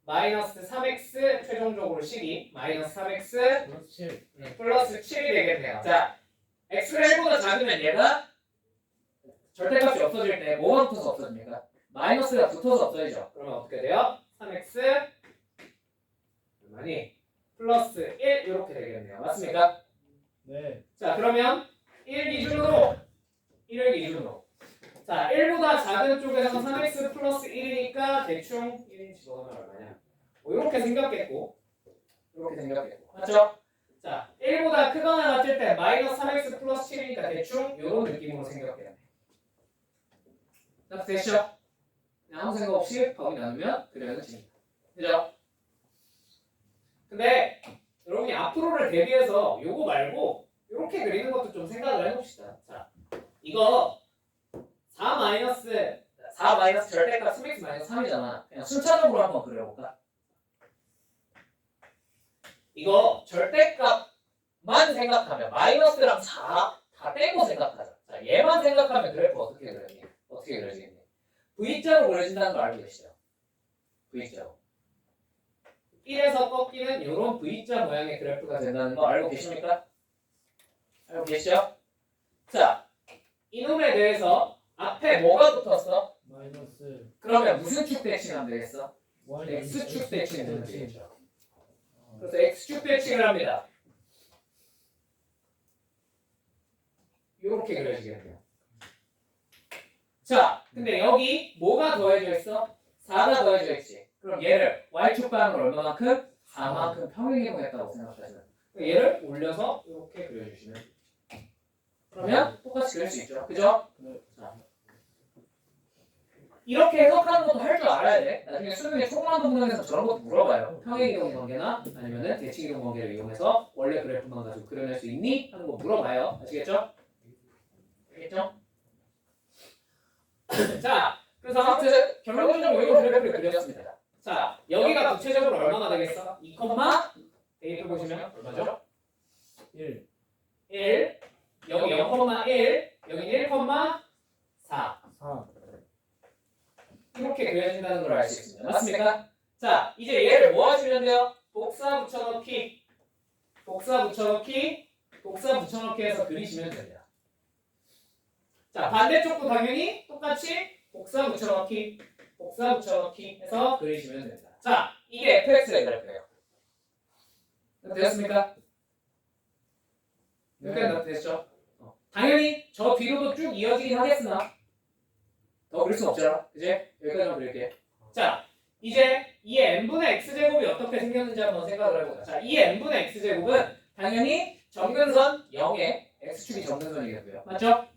마이너스 3x 최종적으로 식이 마이너스 3x 플러스 7. 플러스 7이 되겠네요. 자, x가 1보다 작으면 얘가 절대값이 없어질 때 뭐가 붙어서 없어집니까? 마이너스가 붙어서 없어지죠. 그러면 어떻게 돼요? 3x 얼마니? 플러스 1 이렇게 되겠네요. 맞습니까? 네. 자, 그러면 1 기준으로 자, 1보다 작은 쪽에서는 3x 플러스 1이니까 대충 1인 집어넣으면 얼마냐? 뭐 이렇게 생겼겠고 맞죠? 자, 1보다 크거나 같을 때 마이너스 3x 플러스 7이니까 대충 이런 느낌으로 생겼겠네. 자, 됐죠? 그냥 아무 생각 없이 범위 나누면 그려는 집니다. 그죠? 근데 여러분이 앞으로를 대비해서 요거 말고 이렇게 그리는 것도 좀 생각을 해봅시다. 자, 이거 4 마이너스 절대값 3x 마이너스 3이잖아. 그냥 순차적으로 한번 그려볼까? 이거 절대값만 생각하면 마이너스랑 4 다 떼고 생각하자. 자, 얘만 생각하면 그래프 어떻게 그려지겠니? V자로 그려진다는 걸 알고 계시죠? V자로. 1에서 꺾이는 이런 V자 모양의 그래프가 된다는 거 알고 계십니까? 알고 계시죠? 자, 이놈에 대해서 앞에 뭐가 붙었어? 마이너스. 그러면 무슨 축 대칭하면 되겠어? y X축 대칭하면 되겠죠. 그래서 X축 대칭을 합니다. 이렇게 그려지겠네요. 자, 근데 여기 뭐가 더해져 있어? 4가 더해져 있지. 그럼 얘를 Y축 방향을 얼마만큼? 4만큼 평행이동했다고 생각하시면 얘를 올려서 이렇게 그려주시면 그러면 똑같이 그릴 수 있죠. 그죠? 자, 이렇게 해석하는 것도 할 줄 알아야 돼. 나중에 수능에 초공한 동작에서 저런 것도 물어봐요. 평행이동 관계나 아니면은 대칭이동 관계를 이용해서 원래 그래프만 가지고 그려낼 수 있니? 하는 거 물어봐요. 아시겠죠? 알겠죠? 자, 그래서 아무튼 결론적으로 이런 그래프를 그렸습니다. 자, 여기가 구체적으로 얼마나 되겠어? 2, 데이터 보시면 얼마죠? 1. 1, 여기 0,1, 여기 1,4 4. 이렇게 그려진다는 걸 알 수 있습니다. 맞습니까? 자, 이제 얘를 모아주면 돼요. 복사 붙여넣기 해서 그리시면 됩니다. 자, 반대쪽도 당연히 똑같이 복사 붙여넣기 해서 그리시면 됩니다. 자, 이게 fx의 그래프예요. 됐습니까? 여기까지 됐죠? 당연히 저 뒤로도 쭉 이어지긴 하겠으나 더 그릴 순 없잖아. 이제 여기까지만 그릴게요. 자, 이제 이 n분의 x제곱이 어떻게 생겼는지 한번 생각을 해보자. 자, 이 n분의 x제곱은 당연히 정근선 0에 x축이 정근선이겠고요. 맞죠?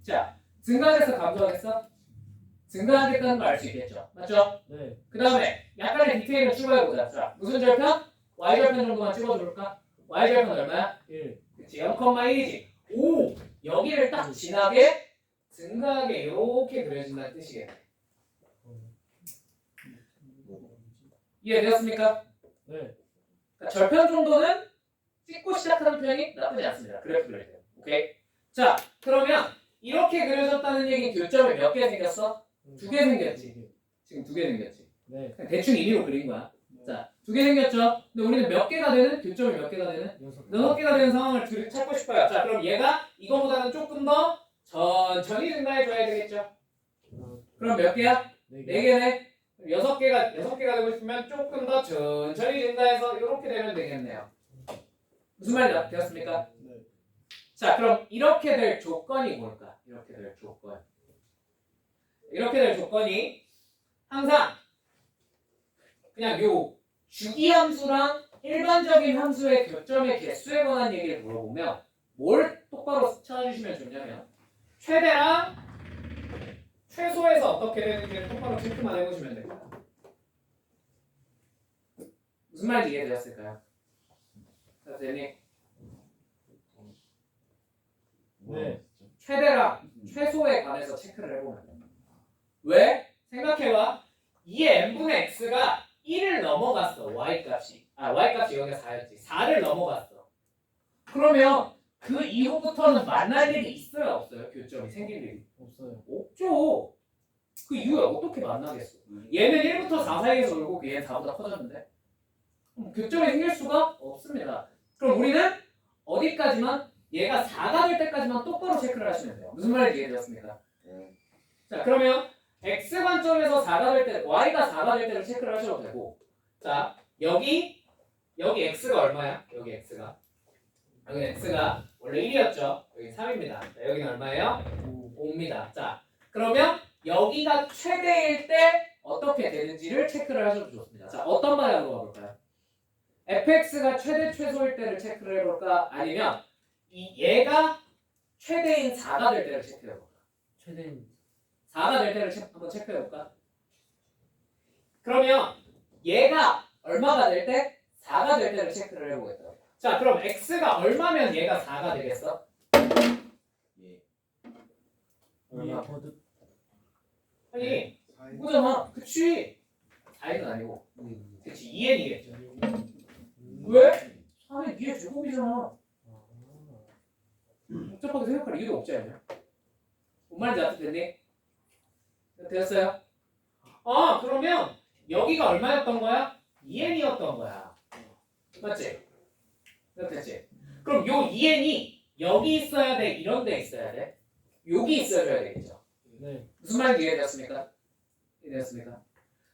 자, 증가해서 감소하겠어? 증가하겠다는 걸 알 수 있겠죠. 맞죠? 네. 그 다음에 약간의 디테일을 추가해보자. 자, 무슨 절편? y절편 정도만 찍어줄까? y절편 얼마야? 1. 그치, 0,1이지. 오! 여기를 딱 지나게 증가하게 이렇게 그려진다는 뜻이겠네. 이해되었습니까? 네. 그러니까 절편 정도는 찍고 시작하는 편이 나쁘지 않습니다. 그래프 그릴 때. 오케이? 자, 그러면 이렇게 그려졌다는 얘기는 교점이 몇 개 생겼어? 2개 생겼지. 지금 2개 생겼지. 네. 그냥 대충 임의로 그린 거야. 자, 2개 생겼죠? 근데 우리는 몇 개가 되는? 교점이 몇 개가 되는? 6개가 되는 상황을 찾고 싶어요. 자, 그럼 얘가 이거보다는 조금 더 천천히 증가해줘야 되겠죠? 그럼 몇 개야? 4개네. 6개가 되고 싶으면 조금 더 천천히 증가해서 이렇게 되면 되겠네요. 무슨 말이 되었습니까? 네. 자, 그럼 이렇게 될 조건이 뭘까? 이렇게 될 조건이 항상 그냥 요 주기함수랑 일반적인 함수의 교점의 개수에 관한 얘기를 물어보면 뭘 똑바로 찾아주시면 좋냐면 최대랑 최소에서 어떻게 되는지를 똑바로 체크만 해보시면 됩니다. 무슨 말인지 이해되었을까요? 선생님, 네. 최대랑 최소에 관해서 체크를 해보면 돼요. 왜? 생각해봐. 이 n분의 x가 1을 넘어갔어. y값이 여기가 4였지. 4를 넘어갔어. 그러면 그 이후부터는 만날 일이 있어요, 없어요? 교점이 생길 일이 없어요. 없죠. 그 이후에 어떻게 만나겠어? 얘는 1부터 4 사이에서 놀고 얘는 4보다 커졌는데 교점이 생길 수가 없습니다. 그럼 우리는 어디까지만? 얘가 4가 될 때까지만 똑바로 체크를 하시면 돼요. 무슨 말인지 이해되었습니까? 자, 그러면 x 관점에서 4가 될 때, y가 4가 될 때를 체크를 하셔도 되고, 자, 여기 x가 얼마야? 여기 x가 원래 1이었죠. 여기 3입니다. 자, 여기는 얼마예요? 5입니다. 자, 그러면 여기가 최대일 때 어떻게 되는지를 체크를 하셔도 좋습니다. 자, 어떤 방향으로 가볼까요? fx가 최대 최소일 때를 체크를 해볼까? 아니면 얘가 최대인 4가 될 때를 체크해볼까? 최대인 4가 될 때를 한번 체크해볼까? 그러면 얘가 얼마가 될 때? 4가 될 때를 체크를 해보겠다. 자, 그럼 x가 얼마면 얘가 4가 되겠어? 얼마 버드 아니, 이거잖아. 그치? 4는 아니고. 그치, 2n이겠죠. 왜? 3의 2의 제곱이잖아. 복잡하게 생각할 이유도 없지 않냐? 뭔 말인지 알겠니? 되었어요? 그러면 여기가 얼마였던 거야? 2n이었던 거야. 맞지? 됐지? 그럼 요 2n이 여기 있어야 돼? 이런 데 있어야 돼? 여기 있어야 되겠죠? 네. 무슨 말인지 이해되었습니까? 이해되었습니까?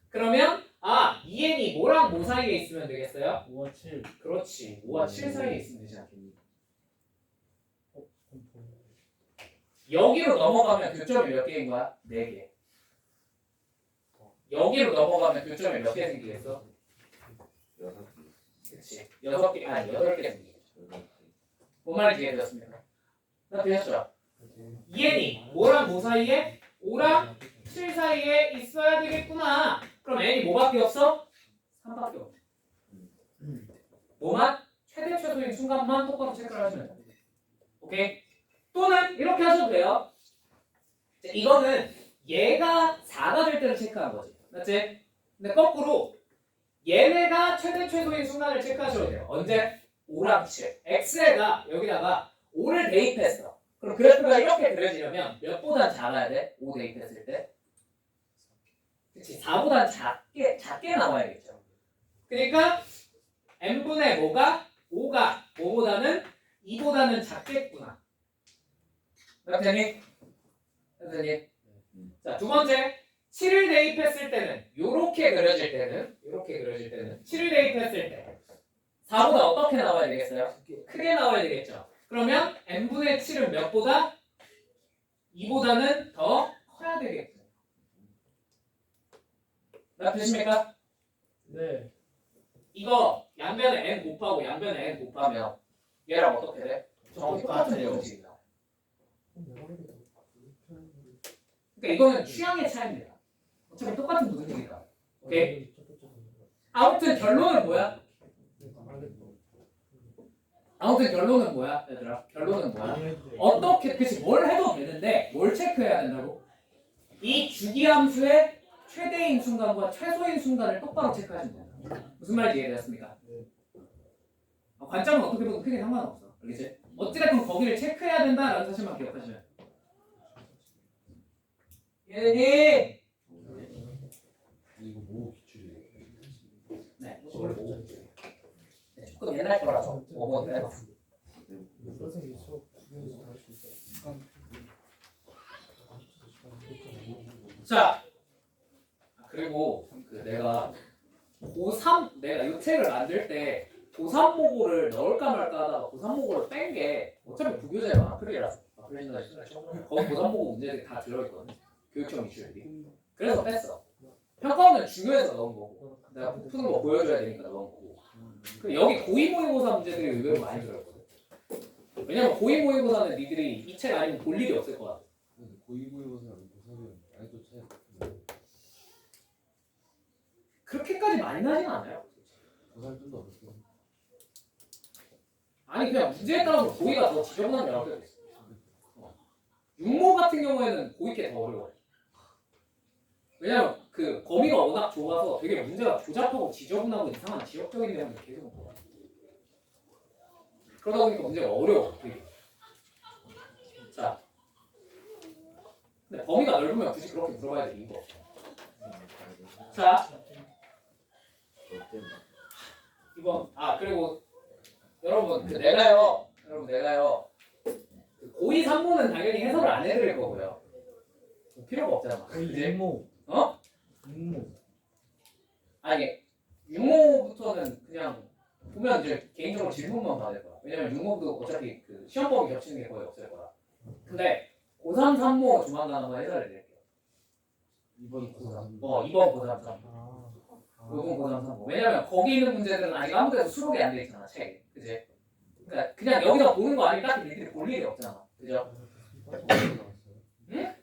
그러면 2n이 뭐랑 뭐 사이에 있으면 되겠어요? 5와 7. 그렇지. 5와 7 사이에 있으면 되지 않겠니? 여기로 넘어가면 교점이 몇 개인 거야? 4개. 여기로 넘어가면 교점이 몇 개 생기겠어? 6개. 그치. 6개, 아니 8개 생기겠죠. 뭔 말인지 이해되었습니까? 나 되셨죠? 2n이 뭐랑 뭐 사이에? 5랑 7 사이에 있어야 되겠구나. 그럼 n이 뭐밖에 없어? 3밖에 없어. 뭐만? 최대 최소인 순간만 똑바로 체크를 하시면 돼요. 오케이? 또는 이렇게 하셔도 돼요. 이거는 얘가 4가 될 때를 체크한 거지. 맞지? 근데 거꾸로 얘네가 최대 최소인 순간을 체크하셔도 돼요. 언제? 5랑 7. x에다 여기다가 5를 대입했어. 그럼 그래프가 이렇게 그려지려면 몇보단 작아야 돼? 5 대입했을 때? 그치, 4보단 작게 나와야겠죠. 그러니까 n분의 뭐가? 5가 5보다는 2보다는 작겠구나. 선생님? 자, 두 번째, 7을 대입했을 때는 요렇게 그려질 때는 7을 대입했을 때 4보다 어떻게 나와야 되겠어요? 크게 나와야 되겠죠. 그러면 n분의 7은 몇보다? 2보다는 더 커야 되겠죠. 나 되십니까? 네. 이거 양변에 n 곱하고 양변에 n 곱하면 얘랑 어떻게 돼? 정확히 똑같은 형식이 나와. 그러니까 이거는 취향의 차이입니다. 어차피 똑같은 부등식이다. 오케이? 아무튼 결론은 뭐야? 아무튼 결론은 뭐야, 얘들아? 결론은 뭐야? 어떻게, 그치, 뭘 해도 되는데 뭘 체크해야 된다고? 이 주기함수의 최대인 순간과 최소인 순간을 똑바로 체크하시면 된다. 무슨 말인지 이해되셨습니까? 관점은 어떻게 보든 크게 상관없어. 알겠지? 어찌됐건 거기를 체크해야 된다라는 사실만 기억하시면 예니! 이거 뭐 기출이에요? 네, 원래 뭐 조금 옛날 거라서 뭐 해봐. 선생님이 수업 중에서 할수 있어요. 자, 그리고 그 내가 고3 내가 이 책을 만들 때 고3 모고를 넣을까 말까 하다가 고3 모고를 뺀 게 어차피 부교재가 아프리라서 거기 고3 모고 문제들이 다 들어있거든. 교육청 이슈들이. 그래서 뺐어. 평가원은 중요해서 넣은 거고 내가 푸는 거 보여줘야 되니까 넣은 거고. 그 여기 고2 모의고사 문제들이 의외로 많이 들어있거든. 왜냐면 고2 모의고사는 니들이 이 책 아니면 볼 일이 없을 것 같아. 고이고이고사는 고사면 아직도 차이. 그렇게까지 많이 나진 않아요. 고사할 줄도 없었어. 아니 그냥 문제에 따라서 고의가 더 지저분한 경우가 있어. 육모 같은 경우에는 고의게 더 어려워. 왜냐면 그 범위가 워낙 좁아서 되게 문제가 조잡하고 지저분하고 이상한 지역적인 내용을 계속 먹어. 그러다 보니까 문제가 어려워. 되게. 자, 근데 범위가 넓으면 굳이 그렇게 물어봐야 될 이유가 없어. 자, 이번 그리고 여러분 내가요 그 고의 3모는 당연히 해설을 안 해드릴 거고요. 필요가 없잖아. 거의 그지? 육모. 어? 육모. 아니 6모부터는 그냥 보면 이제 개인적으로 질문만 받을 거야. 왜냐면 6모도 어차피 그 시험범위 겹치는 게 거의 없을 거야. 근데 고3, 3모 조만간 한번 해설해 드릴게요. 이번 고사. 이번 고3, 3모. 아. 이번 고3, 3모. 왜냐면 거기 있는 문제들은 아직 아무 데서 수록이 안 돼 있잖아, 책에. 그지? 그러니까 그냥 여기서 보는 거 아니면 딱히 니들이 볼 일이 없잖아. 그죠? 응?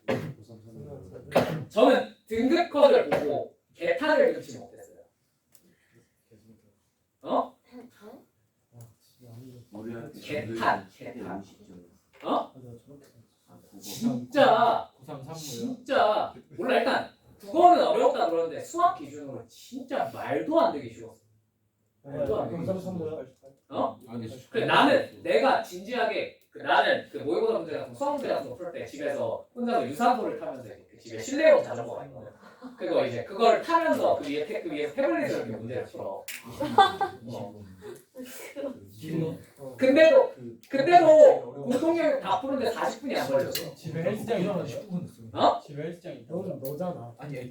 저는 등급 컷을 보고 개탄을 금치 못했어요. 어? 개탄. 진짜 진짜 몰라. 일단 국어는 어렵다 그러는데 수학 기준으로 진짜 말도 안 되게 쉬웠어. 말도 안 되게 쉬웠어. 어? 그래 나는 내가 진지하게 나는 그 모의고사 문제 같은 거, 수학 문제 같은 거 풀 때 집에서 혼자서 유산소를 타면서 그 집에 실내용 자전거가 있거든. 그거 이제 그걸 타면서 그 위에 태블릿으로 이렇게 문제를 풀어. 근데도 공통영역 다 푸는데 40분이 안 걸렸어. 집에 헬스장 일어나 19분 했어. 어? 집에 헬스장 너는 너잖아. 아니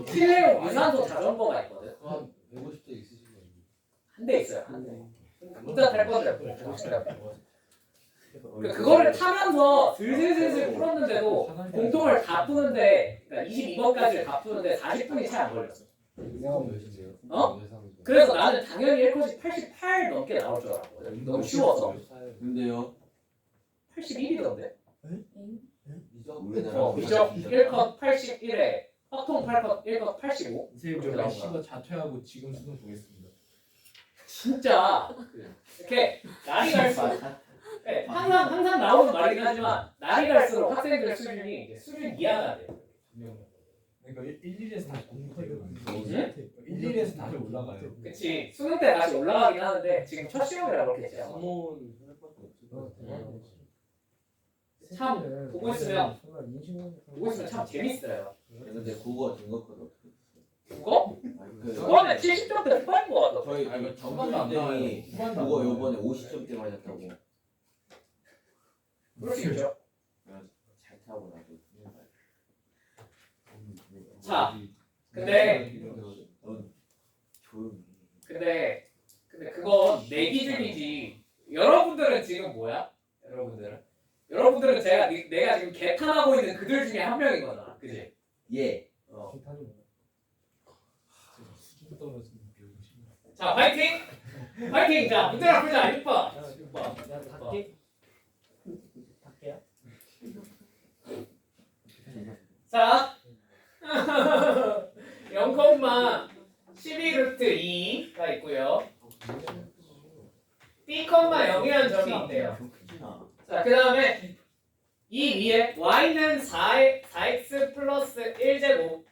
실내용 유산소 자전거가 있거든. 150대 있으신 거 아니에요? 한 대 있어요. 한 대. 혼자 탈 건데 그거를 타면서 슬슬슬슬 풀었는데도 공통을 다 푸는데 그러니까 22번까지를 다 푸는데 40분이 채 안 걸렸어. 예상 몇이세요? 어? 예상. 그래서 나는 당연히 1컷이 88 넘게 나올 줄 알았거든. 너무 쉬워서. 근데요. 81이던데. 우리나라 그죠? 1컷 81에 확통 8컷 1컷 85. 선생님 저 시가 자퇴하고 지금 수능 보겠습니다. 진짜 이렇게 날이 갈수록 네, 항상 나오는 말이긴 하지만 날이 갈수록 학생들 수준이 이제 수준 이하가 돼요. 그러니까 1, 2에서 다시 공부해요. 응? 1, 2에서 다시 올라가요. 그치. 수능 때 다시 올라가긴 하는데 지금 첫 시험이라 그렇겠지. 아마. 사모는 할 것도 없을 참 보고 있으면 참 재밌어요. 근데 국어 등급은 어떻게 됐어요? 그거? 그거는 70점대 후반인 것 같아. 저희 후반도 안 나와요. 전문대이 후반도 안 국어 나와요. 요번에 50점대 맞았다고. 그럴 수 있죠. 잘 타고 나도. 자, 근데 조용히. 근데 그건 내 기준이지. 여러분들은 지금 뭐야? 여러분들은 내가 지금 개탄하고 있는 그들 중에 한 명인 거잖아. 그지? 예. 기타는 뭐야? 수준 떨어지는 배우고 싶네. 자, 파이팅! 파이팅! 자, 문제를 풀자. 6번. 야, 닭게? 닭게야? 자, 0,12 루트 2가 있고요. b, 0이라는 점이 있대요. 자, 그 다음에 이 위에 y는 4x 플러스 1제곱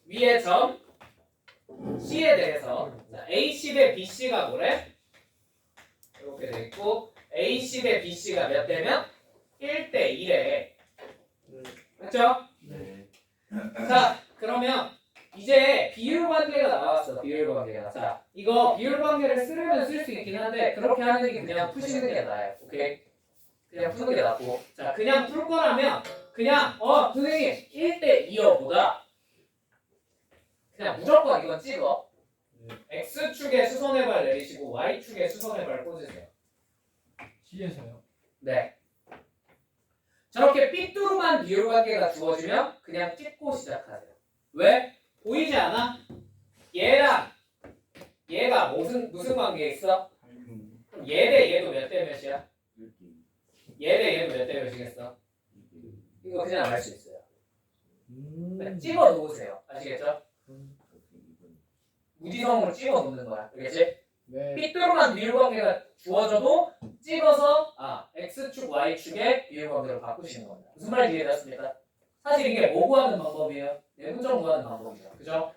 위에 점 c에 대해서 자, ac 대 bc가 뭐래? 이렇게 돼 있고 ac 대 bc가 몇 대면? 1대 1에 맞죠? 네. 자, 그러면 이제 비율 관계가 나왔어. 비율 관계가. 자, 이거 비율 관계를 쓰려면 쓸 수 있긴 한데 그렇게 하는 게 그냥 푸시는 게 나아요. 오케이? 그냥 푸는 게 낫고. 자, 그냥 풀 거라면 그냥 선생님 1대 2여보다 그냥 무조건 이건 찍어. X축에 수선의 발 내리시고 Y축에 수선의 발 꽂으세요. C에서요. 네. 저렇게 삐뚤어만 비율 관계가 주어지면 그냥 찍고 시작하세요. 왜? 보이지 않아? 얘랑 얘가 무슨 관계에 있어? 그럼 얘 대 얘도 몇 대 몇이야? 얘 대 얘도 몇 대 몇이겠어? 이거 그냥 알 수 있어요. 그냥 찍어 놓으세요. 아시겠죠? 무지성으로 찍어 놓는 거야. 알겠지? 네. 삐뚤어만 비율 관계가 주어져도 찍어서 X축, Y축의 비율 관계로 바꾸시는 겁니다. 무슨 말인지 이해되셨습니까? 사실 이게 뭐 구하는 방법이에요? 내분점 구하는 방법이죠. 그죠?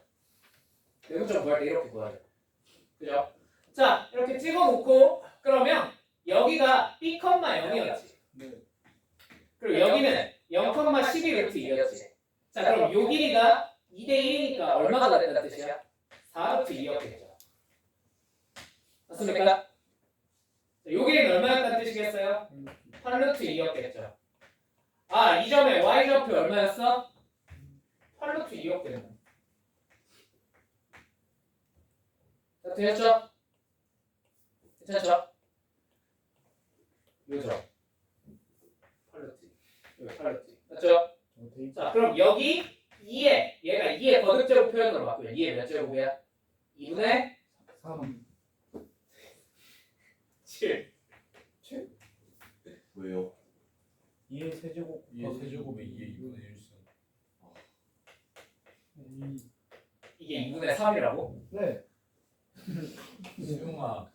내분점 구할 때 이렇게 구하죠. 그죠? 자, 이렇게 찍어놓고 그러면 여기가 B, 0이었지. 그리고 여기는 0,12 루트 2였지. 자, 그럼 요 길이가 2대 1이니까 얼마가 됐다는 뜻이야? 4 루트 2였겠죠. 맞습니까? 자, 요 길이는 얼마였다는 뜻이겠어요? 8 루트 2였겠죠. 아, 이 점에 y좌표 얼마였어? 8 루트 2였겠네. 자, 되셨죠? 괜찮죠? 요점 8 루트 2. 여기 8 루트 2. 맞죠? 자, 그럼 여기 2에 얘가 2의 거듭제곱 표현으로 바꾸요. 2의 몇 제곱이야? 2분의 3. 7. 왜요? 2의 세제곱. 2의 세제곱에 2의 2분의 1승. 이게 2분의 3이라고? 네. 수용아.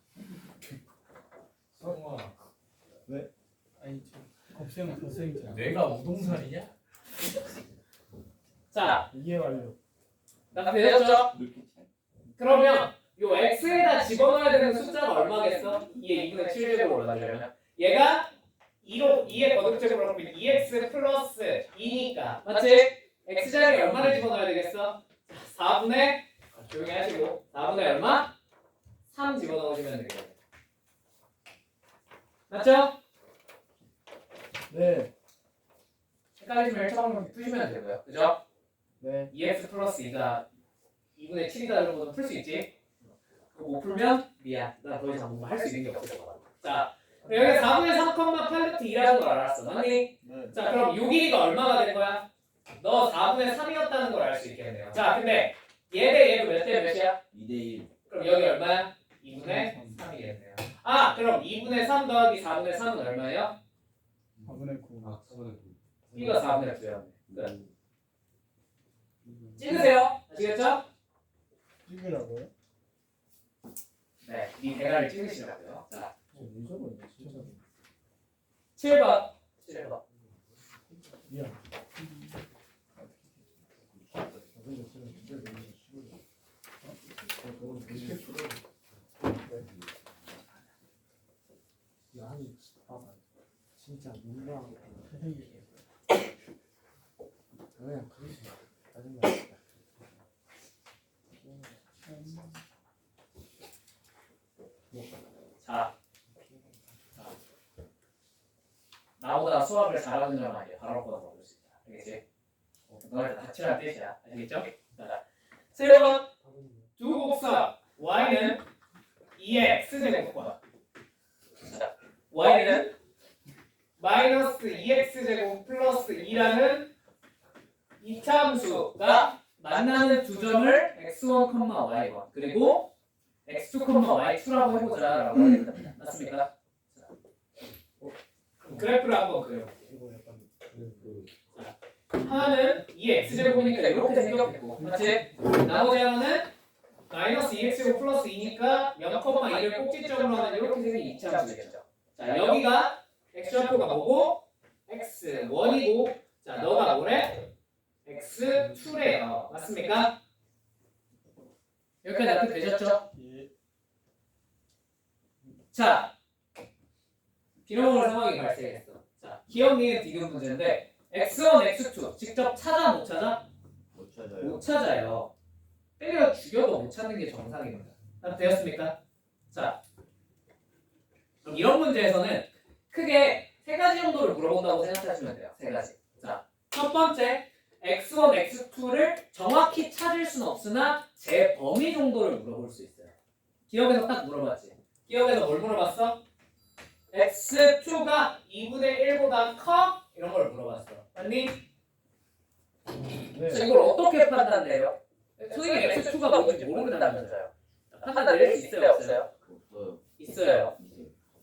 왜? 아니 저 내가 우동살이냐? 자, 이해 완료. 나 되셨죠? 이렇게 잘. 그러면 요 x에다 집어넣어야 되는 숫자가 얼마겠어? 2의 2분의 7제곱으로 만들려면 얘가 2의 거듭제곱으로 하면 2x 플러스 2니까 맞지? x자리에 얼마를 집어넣어야 되겠어? 4분의 조용히 하시고 4분의 얼마? 3 집어넣으시면 되겠네. 맞죠? 네. 헷갈리시면 처음부터 푸시면 되고요. 그죠? 네. 2x 플러스 2가 2분의 7이다 정도는 풀 수 있지? 그거 못 풀면 미안. 나 더 이상 뭔가 할 수 있는 게 없어. 자, 여기 4분의 3,8 루트 2라는 걸 알았어. 맞니? 네. 자, 그럼 요 길이가 얼마가 될 거야? 너 4분의 3이었다는 걸 알 수 있겠네요. 자, 근데 얘 대 얘도 몇 대 몇이야? 2대 1. 그럼 여기 얼마야? 2분의 3이겠네요. 아, 그럼 2분의 3 더하기 4분의 3은 얼마예요? 4분의 9. 아 4분의 9. B가 4분의 9였네. 그래. 찍으세요. 아시겠죠? 찍으라고요? 네, 이 대가를 찍으시라고요. 자, 잊어버렸네 진짜. 7번. 7번. 미안. 근데 지금 진짜 너무 싫어. 너무 싫어. 야, 아니 봐봐. 진짜 민망한 거. 그냥 그러지 마. 짜증나. 자, 나보다 수학을 잘하는 점 아니야. 바로 보다 먹을 수 있다. 알겠지? 너를 다치라는 뜻이야. 아시겠죠? 자, 7번 두 곡선 y는 2의 x제곱과 자, y는 마이너스 2x제곱 플러스 2라는 이차함수가 만나는 두 점을 x1, y1 그리고 x2, y2라고 해보자라고 하겠습니다. 맞습니까? 자, 그럼 그래프를 한번 그려볼게요. 이거 약간 하나는 2x제곱이니까 이렇게 생겼고 맞지? 나머지 하나는 마이너스 2x제곱 플러스 2니까 0,2를 꼭지점으로 하는 이렇게 생긴 이차함수겠죠. 자 여기가 x좌표가 뭐고 x1이고 자 너가 뭐래? x2래요. 맞습니까? 여기까지 납득되셨죠? 예. 자 빌어먹을 상황이 발생했어. 자 기억 니은 디귿 문제인데 x1, x2 직접 찾아 못 찾아? 못 찾아요. 못 찾아요. 때려 죽여도 못 찾는 게 정상입니다. 되었습니까? 자, 그럼 이런 문제에서는 크게 세 가지 정도를 물어본다고 생각하시면 돼요. 세 가지. 자, 첫 번째, x1, x2를 정확히 찾을 수는 없으나 제 범위 정도를 물어볼 수 있어요. 기억에서 딱 물어봤지. 기억에서 뭘 물어봤어? x2가 2분의 1보다 커? 이런 걸 물어봤어. 맞니? 네. 자, 이걸 어떻게 판단해요? 선생님 x2가 뭔지 모른다면서요. 판단 내릴 수 있어요? 없어요? 없어요. 있어요.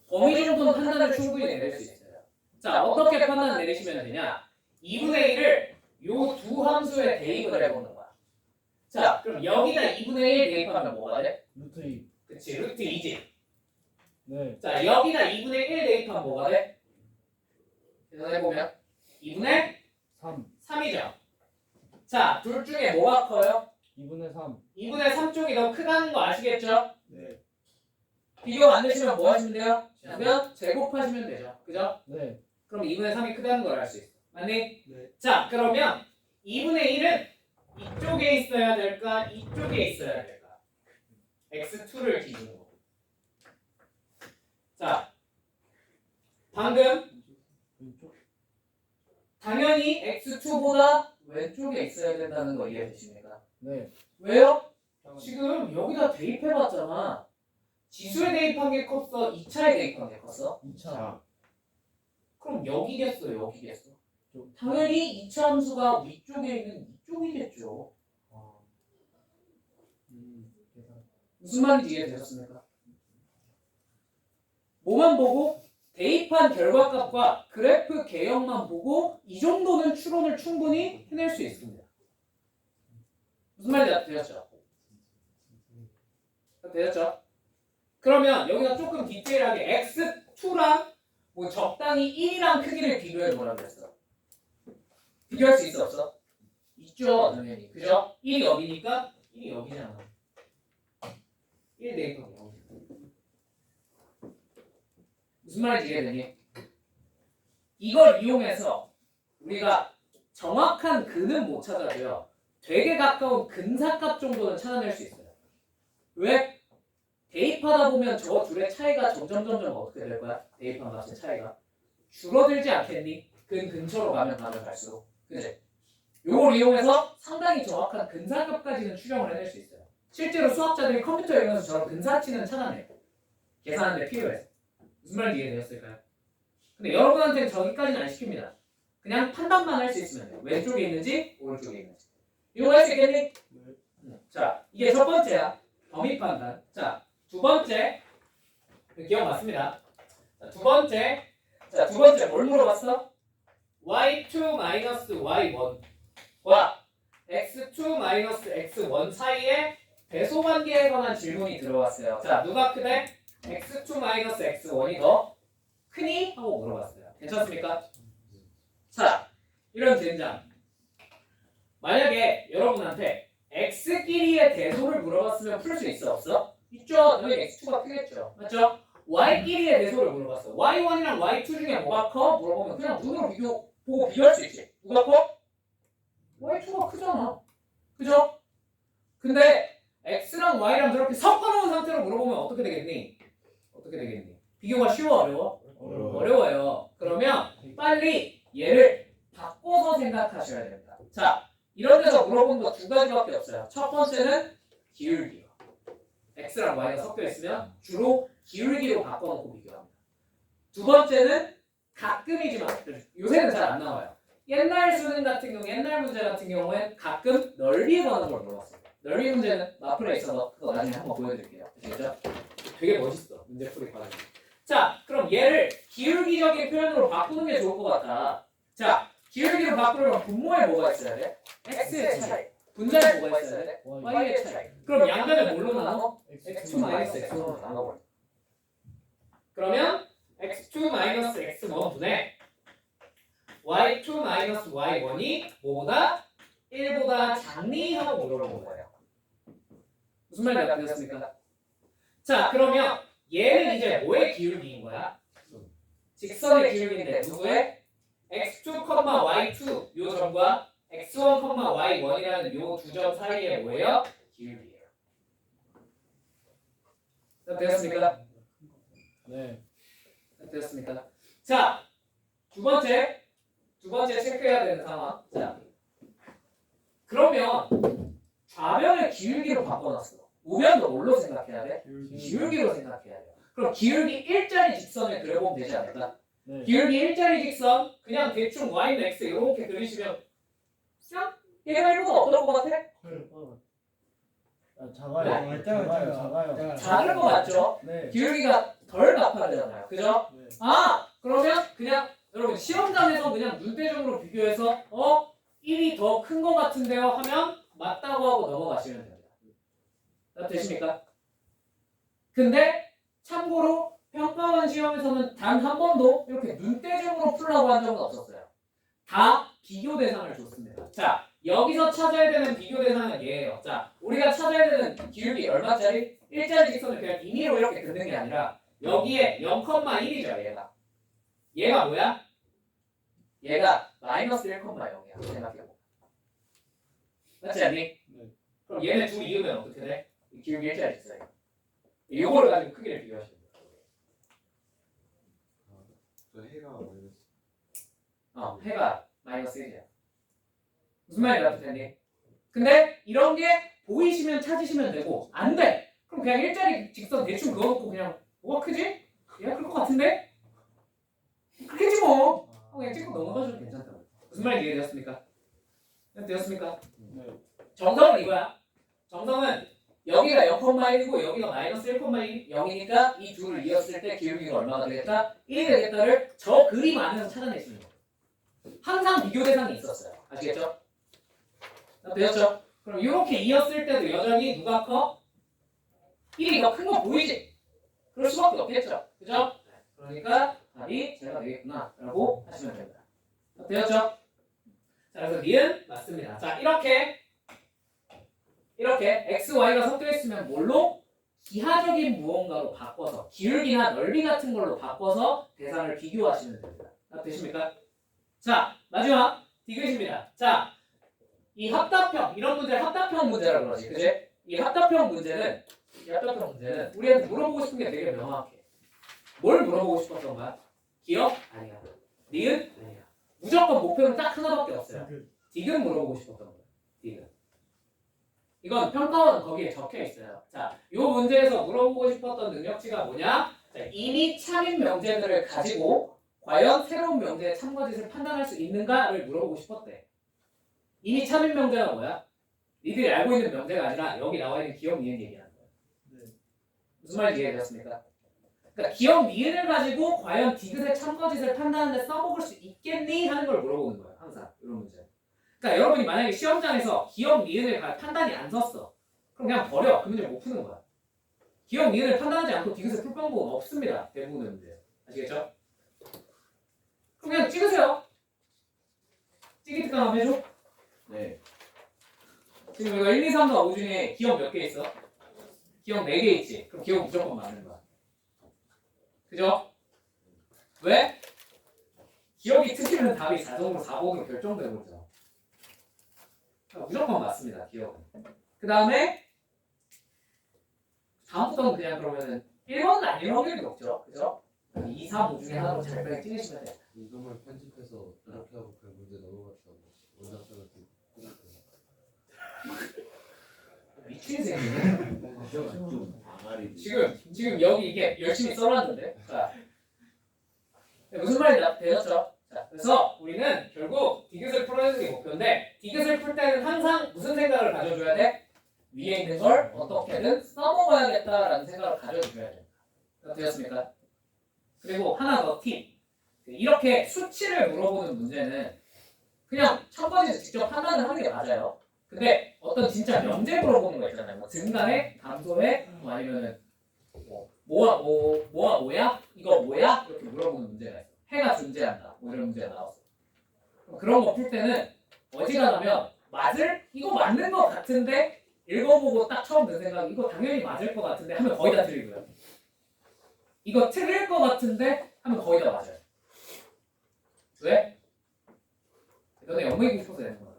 범위 정도는 판단을 충분히 내릴 수 있어요. 자, 어떻게 판단 내리시면 되냐? 2분의 1을 요 두 함수에 대입을 해보는 거야. 자, 그럼 여기다 2분의 1 대입하면 뭐가 돼? 루트 2. 그치, 루트 2지. 네. 자, 여기다 2분의 1 대입하면 뭐가 돼? 계산해보면 2분의 3. 3이죠. 자, 둘 중에 뭐가 커요? 2분의 3. 2분의 3 쪽이 더 크다는 거 아시겠죠? 네. 비교 안 되시면 뭐 하시면 돼요? 그러면 제곱하시면 되죠. 그죠? 네. 그럼 2분의 3이 크다는 걸 알 수 있어. 맞니? 네. 자, 그러면 2분의 1은 이쪽에 있어야 될까? 이쪽에 있어야 될까? x2를 기준으로. 자, 방금 왼쪽. 당연히 x2보다 왼쪽에 있어야 된다는 거 이해되십니까? 네. 왜요? 지금 여기다 대입해봤잖아. 지수에 대입한 게 컸어? 2차에 대입한 게 컸어? 2차. 자, 그럼 여기겠어? 여기겠어? 당연히 2차 함수가 위쪽에 있는 이쪽이겠죠. 계산. 무슨 말인지 이해되셨습니까? 뭐만 보고 대입한 결과값과 그래프 개형만 보고 이 정도는 추론을 충분히 해낼 수 있습니다. 무슨 말인지 되셨죠? 되셨죠? 그러면 여기서 조금 디테일하게 x2랑 뭐 적당히 1이랑 크기를 비교해 보라고 했어. 비교할 수 있어 없어? 있죠 당연히. 그죠? 1이 여기니까 1이 여기잖아. 1 대입하면 여기. 무슨 말인지 이해되니? 이걸 이용해서 우리가 정확한 근은 못 찾아도요. 되게 가까운 근사값 정도는 찾아낼 수 있어요. 왜? 대입하다 보면 저 둘의 차이가 점점 어떻게 될 거야? 대입한 값의 차이가 줄어들지 않겠니? 근처로 가면 갈수록. 그치? 요걸 이용해서 상당히 정확한 근사값까지는 추정을 해낼 수 있어요. 실제로 수학자들이 컴퓨터에 이용해서 저런 근사치는 찾아내요. 계산하는 데 필요해서. 무슨 말인지 이해되셨을까요? 근데 여러분한테는 저기까지는 안 시킵니다. 그냥 판단만 할 수 있으면 돼요. 왼쪽에 있는지 오른쪽에 있는지. 이거 할 수 있겠니? 자, 이게 첫 번째야. 범위 판단. 자, 두 번째. 기억 맞습니다. 자, 두 번째. 자, 두 번째 뭘 물어봤어? y2-y1과 x2-x1 사이에 배소관계에 관한 질문이 들어왔어요. 자, 누가 크대? x2-x1이 더 크니? 하고 물어봤어요. 괜찮습니까? 자, 이런 젠장. 만약에 여러분한테 x끼리의 대소를 물어봤으면 풀 수 있어 없어? 있죠. 당연히 x2가 크겠죠. 맞죠? y끼리의 대소를 물어봤어. y1이랑 y2 중에 뭐가 커? 물어보면 그냥 눈으로 보고 비교할 수 있지. 누가 커? y2가 크잖아. 그죠? 근데 x랑 y랑 저렇게 섞어놓은 상태로 물어보면 어떻게 되겠니? 어떻게 되겠니? 비교가 쉬워 어려워? 어려워요. 그러면 빨리 얘를 바꿔서 생각하셔야 됩니다. 자, 이런 데서 물어본 거 두 가지밖에 없어요. 첫 번째는 기울기요. x랑 y가 섞여 있으면 있으면 주로 기울기로 바꿔놓고 비교합니다. 두 번째는 가끔이지만 요새는 잘 안 나와요. 옛날 수능 같은 경우, 옛날 문제 같은 경우엔 가끔 넓이에 관한 걸 물어봤습니다. 넓이 문제는 마플에 있어서 그거 나중에 한번 보여드릴게요. 아시겠죠? 되게 멋있어. 문제 풀이 과정이. 자, 그럼 얘를 기울기적인 표현으로 바꾸는 게 좋을 것 같아. 자, 기울기로 바꾸려면 분모에 뭐가 있어야 돼? x의 차이. 분자에 뭐가 있어야 돼? y의 차이. 그럼 양변을 뭘로 나눠? x2 x1로 나눠버려. 그러면 x2 x1분의 y2 y1이 뭐보다 1보다 작니? 하고 물어본 거예요. 무슨 말인지 되셨습니까? 자, 그러면 얘는 이제 뭐의 기울기인 거야? 직선의 기울기인데 누구의? x2, y2 요 점과 x1, y1이라는 요 두 점 사이에 뭐예요? 기울기예요. 되셨습니까? 네. 되셨습니까? 자, 두 번째 체크해야 되는 상황. 자, 그러면 좌변을 기울기로 바꿔놨어. 우변도 뭘로 생각해야 돼? 기울기로 생각해야 돼. 그럼 기울기 일자리 직선을 그려보면 되지 않을까? 네. 기울기 일자리 직선 그냥 대충 y는 x 이렇게 그리시면 얘가 1보다 어떨 것 같아? 작아요. 작아요. 작은 거 맞죠? 네. 기울기가 덜 나타나잖아요. 그죠? 네. 아, 그러면 그냥 여러분 시험장에서 그냥 눈대중으로 비교해서 1이 더 큰 거 같은데요 하면 맞다고 하고 넘어가시면 됩니다. 되십니까? 근데 참고로 평가원 시험에서는 단 한 번도 이렇게 눈대중으로 풀라고 한 적은 없었어요. 다 비교 대상을 줬습니다. 자, 여기서 찾아야 되는 비교 대상은 얘예요. 자, 우리가 찾아야 되는 기울기 얼마짜리? 일자리 직선을 그냥 임의로 이렇게 긋는 게 아니라 여기에 0,1이죠, 얘가. 얘가 뭐야? 얘가 마이너스 1,0이야. 생각해보면. 맞지 않니? 네. 그럼 얘네 둘 이으면 어떻게 돼? 기울기 일자리 직선이에요. 이거를 가지고 크기를 비교하시면 돼요. 저 해가 마이너스. 해가 마이너스 1이야. 무슨 말인지 알겠니? 근데 이런 게 보이시면 찾으시면 되고 안 돼! 그럼 그냥 일자리 직선 대충 그어놓고 그냥 뭐가 크지? 얘가 클 것 같은데? 크겠지 뭐! 그냥 찍고 넘어가셔도 괜찮다고. 무슨 말인지 이해되셨습니까? 되셨습니까? 네. 정성은 이거야. 정성은 여기가 0,1이고 여기가 마이너스 1,0이니까 이 둘을 이었을 때 기울기가 얼마가 되겠다? 1이 되겠다를 저 그림 안에서 찾아내시는 거예요. 항상 비교 대상이 있었어요. 아시겠죠? 되셨죠? 그럼 이렇게 이었을 때도 여전히 누가 커? 1이 더 큰 거 보이지? 그럴 수밖에 없겠죠? 그죠? 그러니까 답이 제가 되겠구나 라고 하시면 됩니다. 되셨죠? 자, 그래서 니은 맞습니다. 자, 이렇게 x, y가 섞여 있으면 뭘로? 기하적인 무언가로 바꿔서 기울기나 넓이 같은 걸로 바꿔서 대상을 비교하시면 됩니다. 되십니까? 자, 마지막 디귿입니다. 자, 이 합답형, 이런 문제를 합답형 문제라고 그러지, 그지? 이 합답형 문제는 우리한테 물어보고 싶은 게 되게 명확해. 뭘 물어보고 싶었던 거야? 기억? 아니야. 니은? 아니야. 무조건 목표는 딱 하나밖에 없어요. 디귿 물어보고 싶었던 거야. 디귿. 이건 평가원 거기에 적혀 있어요. 자, 이 문제에서 물어보고 싶었던 능력치가 뭐냐? 자, 이미 참인 명제들을 가지고 과연 새로운 명제의 참거짓을 판단할 수 있는가를 물어보고 싶었대. 이미 참인 명제가 뭐야? 니들이 알고 있는 명제가 아니라 여기 나와 있는 기억 니은 얘기하는 거야. 네. 무슨 말인지 이해되셨습니까? 그러니까 기억 니은을 가지고 과연 디귿의 참거짓을 판단하는 데 써먹을 수 있겠니? 하는 걸 물어보는 거야. 항상 이런 문제. 그러니까 여러분이 만약에 시험장에서 기억 니은을 판단이 안 섰어. 그럼 그냥 버려. 그 문제를 못 푸는 거야. 기억 니은을 판단하지 않고 디귿을 풀 방법은 없습니다. 대부분의 문제. 아시겠죠? 그럼 그냥 찍으세요. 찍기 특강 한번 해줘. 네. 지금 이거 1, 2, 3, 4, 5 중에 기억 몇 개 있어? 기억 4개 있지? 그럼 기억 무조건 맞는 거야. 그죠? 왜? 기억이 틀리면 답이 자동으로 4번으로 결정되거든요. 그러니까 무조건 맞습니다. 기억은. 그 다음에 다음부터는 그냥 그러면은 1번은 아닐 확률이 높죠. 그죠? 2, 3, 5 중에 하나로 잘 빼기 찍으시면 돼요. 이것만 편집해서 이렇게 하고 그 문제 넘어갔다고 원작자가 미친 새끼네. 좀 지금 여기 이게 열심히 써놨는데. 자, 무슨 말인지 되셨죠? 자, 그래서 우리는 결국 디귿을 풀어내는 게 목표인데 디귿을 풀 때는 항상 무슨 생각을 가져줘야 돼? 위에 있는 걸 어떻게든 써먹어야겠다라는 생각을 가져줘야 돼. 되셨습니까? 그리고 하나 더 팁. 이렇게 수치를 물어보는 문제는 그냥 첫 번째 직접 판단을 하는 게 맞아요. 근데 어떤 진짜 명제 물어보는 거 있잖아요. 뭐 증가해, 감소해, 뭐 아니면은 뭐야? 이거 뭐야? 이렇게 물어보는 문제가 있어. 해가 존재한다. 뭐 이런 문제가 나왔어. 그런 거 풀 때는 어지간하면 이거 맞는 거 같은데 읽어보고 딱 처음 든 생각 이거 당연히 맞을 것 같은데 하면 거의 다 틀리고요. 이거 틀릴 것 같은데 하면 거의 다 맞아요. 왜? 너네 연맥이고 싶어서 되는 거야.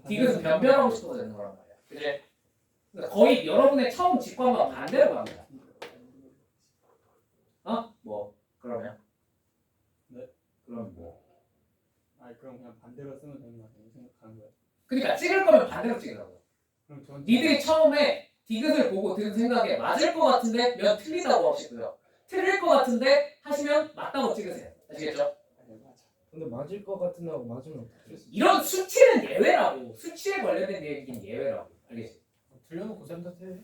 디귿은 변별하고 싶어서 되는 거란 말이야. 그치? 그러니까 거의 여러분의 처음 직관과 반대로 갑니다. 뭐 그러면? 네? 그럼 뭐? 그럼 그냥 반대로 쓰면 되는 거 아니에요? 생각하는 거예요. 그러니까 찍을 거면 반대로 찍으라고. 그럼 전 니들이 처음에 디귿을 보고 든 생각에 맞을 것 같은데 면 틀리다고 하시고요. 틀릴 것 같은데 하시면 맞다고 찍으세요. 아시겠죠? 맞아. 근데 맞을 것 같은 하고 맞으면 어떡해? 이런 수치는 예외라고. 수치에 관련된 얘기는 예외라고. 알겠지? 들려놓고 쌤한테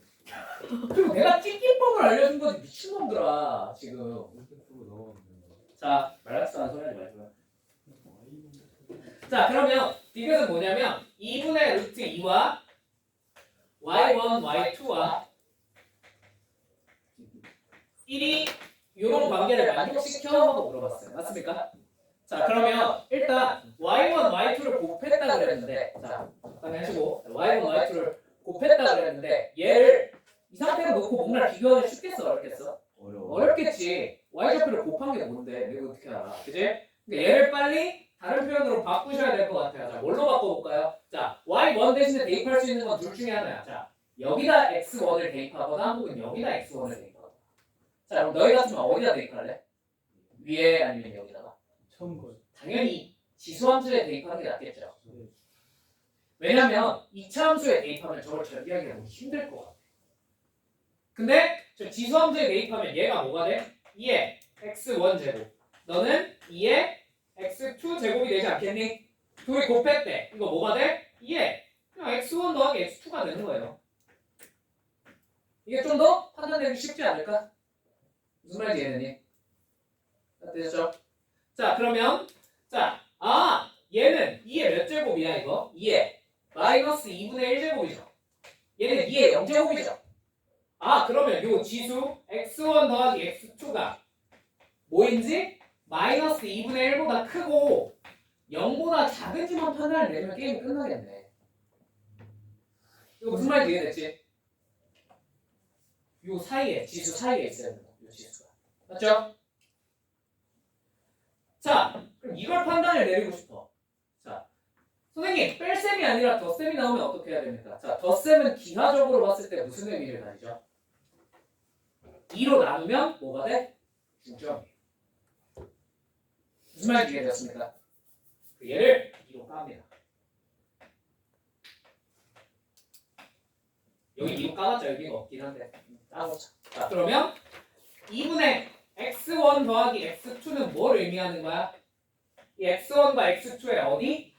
그리고 내가 찍기법을 알려준 거지 미친놈들아 지금. 자 말락스한 소리 하지 말고요. 자 그러면 디귿은 뭐냐면 2분의 루트 2와 y1, y2와 1이 이런 관계를 만족시켜 하고 물어봤어요. 맞습니까? 자 그러면 일단 y1, y2를 곱했다 그랬는데 자 잠깐 하시고 y1, y2를 곱했다 그랬는데 얘를 이 상태로 놓고 뭔가를 비교하기 쉽겠어 어렵겠어? 어렵겠지. y좌표를 곱한 게 뭔데 내가 어떻게 알아? 그지? 그러니까 얘를 빨리 다른 표현으로 바꾸셔야 될 것 같아요. 자 뭘로 바꿔볼까요? 자 y1 대신에 대입할 수 있는 건 둘 중에 하나야. 자 여기다 x1을 대입하거나 혹은 여기다 x1을 대입하거나. 자 그럼 너희 같으면 어디다 대입할래? 위에 아니면 여기다가? 처음 거예요. 당연히 지수함수에 대입하는 게 낫겠죠. 왜냐면 2차 함수에 대입하면 저걸 절개하기가 너무 힘들 것 같아. 근데 저 지수함수에 대입하면 얘가 뭐가 돼? 2의 x1 제곱. 너는 2의 x2 제곱이 되지 않겠니? 둘이 곱했대. 이거 뭐가 돼? 2의 그냥 x1 더하기 x2가 되는 거예요. 이게 좀 더 판단되기 쉽지 않을까? 무슨 말인지 이해되니? 됐죠? 자 그러면 얘는 2의 몇 제곱이야 이거? 2의 마이너스 2분의 1 제곱이죠. 얘는 2의 0 제곱이죠. 그러면 요 지수 x1 더하기 x2가 뭐인지 마이너스 2분의 1보다 크고 0보다 작은지만 판단을 내면 게임이 끝나겠네. 이거 무슨 말인지 이해됐지? 요 사이에 지수 사이에 있어야 된다. 요 지수가 맞죠? 자 그럼 이걸 판단을 내리고 싶어. 자 선생님 뺄셈이 아니라 덧셈이 나오면 어떻게 해야 됩니까? 자 덧셈은 기하적으로 봤을 때 무슨 의미를 가지죠? 2로 나누면 뭐가 돼? 중점. 무슨 말인지 이해되셨습니까? 얘를 2로 깝니다. 여기 2로 까봤자 여기가 없긴 한데 까보자. 자 그러면 2분의 x1 더하기 x2는 뭘 의미하는 거야? 이 x1과 x2의 어디?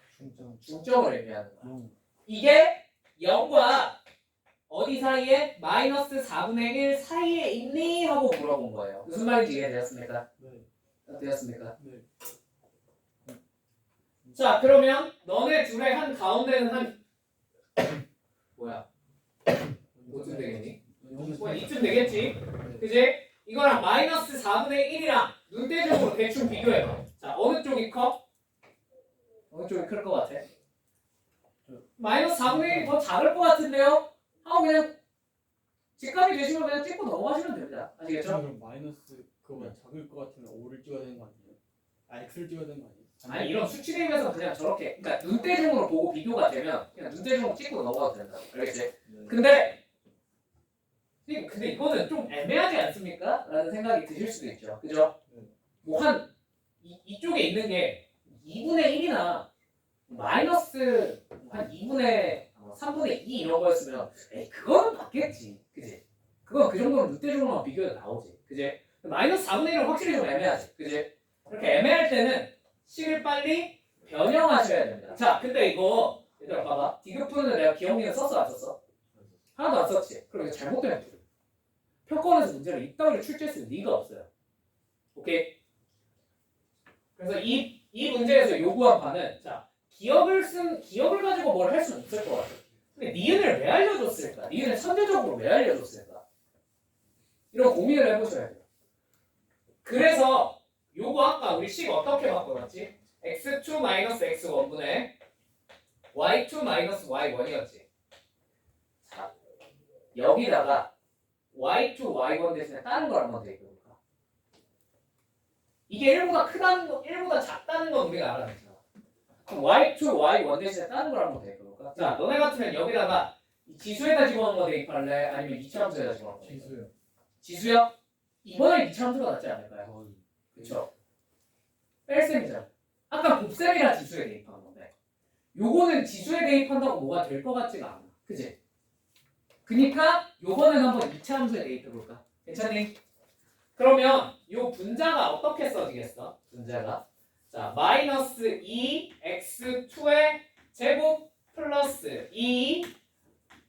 중점을 의미하는 거야. 이게 0과 어디 사이에? 마이너스 4분의 1 사이에 있니? 하고 물어본 거예요. 무슨 말인지 이해되셨습니까? 네. 되셨습니까? 네. 자 그러면 너네 둘의 한 가운데는 한 뭐야? 뭐쯤 되겠니? 이쯤 되겠지? 그지? 이거랑 마이너스 4분의 1이랑 눈대중으로 대충 비교해봐. 자 어느 쪽이 커? 어느 쪽이 클 것 같아? 마이너스 4분의 1이 더 작을 것 같은데요? 하고 그냥 직감이 되시면 그냥 찍고 넘어가시면 됩니다. 아시겠죠? 그럼 마이너스 그거보다 작을 것 같으면 5를 찍어야 되는 거 아니에요? X를 찍어야 되는 거 아니에요? 아니 이런 수치 대입에서 그냥 저렇게 그러니까 눈대중으로 보고 비교가 되면 그냥 눈대중으로 찍고 넘어가도 된다. 알겠지? 근데 이거는 좀 애매하지 않습니까? 라는 생각이 드실 수도 있죠. 그죠? 뭐 한 이쪽에 있는 게 2분의 1이나 마이너스 한 2분의 3분의 2 이런 거였으면 에이 그거는 맞겠지. 그지? 그건 그 정도는 늑대중으로만 비교해도 나오지. 그지? 마이너스 4분의 1은 확실히 좀 애매하지. 그지? 이렇게 애매할 때는 식을 빨리 변형하셔야 됩니다. 자, 근데 이거 얘들아 봐봐. 디귿 푸는데 내가 기억리는 썼어 안 썼어? 하나도 안 썼지. 그럼 이거 잘못된 풀. 표권에서 문제를 이따위로 출제할 수 있는 리가 없어요. 오케이? 그래서 이 문제에서 요구한 바는 자 기억을 가지고 뭘 할 수는 있을 것 같아. 근데 니은을 왜 알려줬을까? 니은을 선제적으로 왜 알려줬을까? 이런 고민을 해보셔야 돼요. 그래서 요거 아까 우리 식 어떻게 바꿔놨지? x2-x1분의 y2-y1이었지. 자 여기다가 y2, y1 대신에 다른 걸 한번 대입해볼까? 이게 1보다 작다는 건 우리가 알아냈잖아. 그럼 y2, y1 대신에 다른 걸 한번 대입해볼까? 자, 너네 같으면 여기다가 지수에다 집어넣은 거 대입할래? 아니면 이차함수에다 집어넣은 거? 지수요. 지수요? 이번엔 이차함수가 낫지 않을까요? 그쵸? 뺄셈이잖아. 아까 곱셈이라 지수에 대입한 건데 요거는 지수에 대입한다고 뭐가 될 것 같지가 않아. 그치? 그니까 요번엔 한번 2차 함수에 대입해볼까? 괜찮니? 그러면 요 분자가 어떻게 써지겠어? 분자가 자 마이너스 2x2의 제곱 플러스 2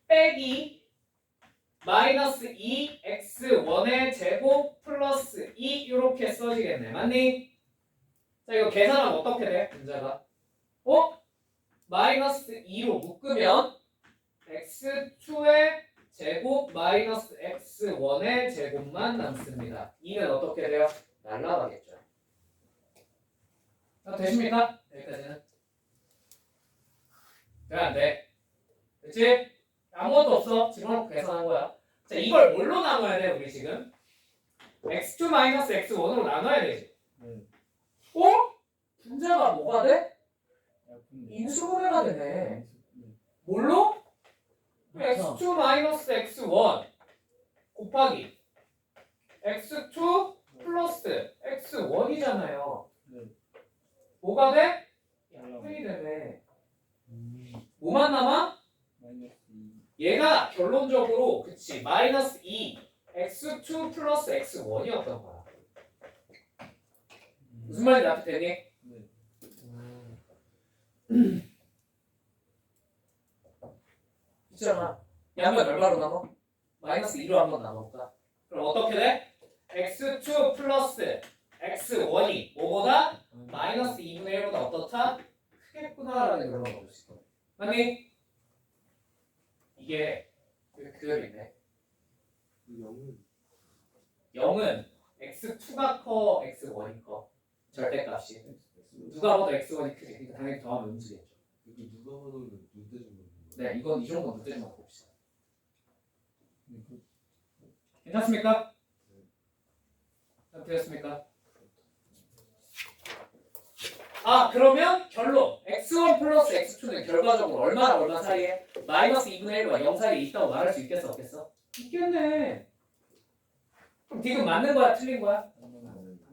빼기 마이너스 2x1의 제곱 플러스 2 이렇게 써지겠네. 맞니? 자 이거 계산하면 어떻게 돼? 분자가 마이너스 2로 묶으면 x2의 제곱 마이너스 x1의 제곱만 남습니다. 2는 어떻게 돼요? 날라가겠죠. 되십니까? 여기까지는? 왜 안 돼? 그치? 아무것도 없어. 집어넣고 계산한 거야. 자, 이걸 뭘로 나눠야 돼, 우리 지금? x2 마이너스 x1으로 나눠야 되지. 분자가 뭐가 돼? 인수분해가 되네. 뭘로? x2 마이너스 x1 곱하기 x2 플러스 x1이잖아요. 뭐가 돼? 약분이 되네. 뭐만 남아? 얘가 결론적으로 그치 마이너스 2 x2 플러스 x1이었던 거야. 무슨 말인지 납득되니? 있잖아. 양면 얼마로 나눠? 마이너스 2로 한번 나눠볼까? 그럼 어떻게 돼? x2 플러스 x1이 뭐보다? 마이너스 2분의 1보다 어떻다? 크겠구나라는 결론을 얻을 수 있거든. 맞니? 이게 그대로 있네. 0은 x2가 커, x1이 커. 절대값이. 누가 봐도 x1이 크지. 그러니까 당연히 더하면 음수겠죠. 여기 누가 봐도 눈대중 네, 이건 이 정도 문제만 봅시다. 괜찮습니까? 되었습니까? 그러면 결론 x1 플러스 x2는 결과적으로 얼마 사이에? 마이너스 2분의 1과 0 사이에 있다고 말할 수 있겠어 없겠어? 있겠네. 그럼 지금 맞는 거야 틀린 거야?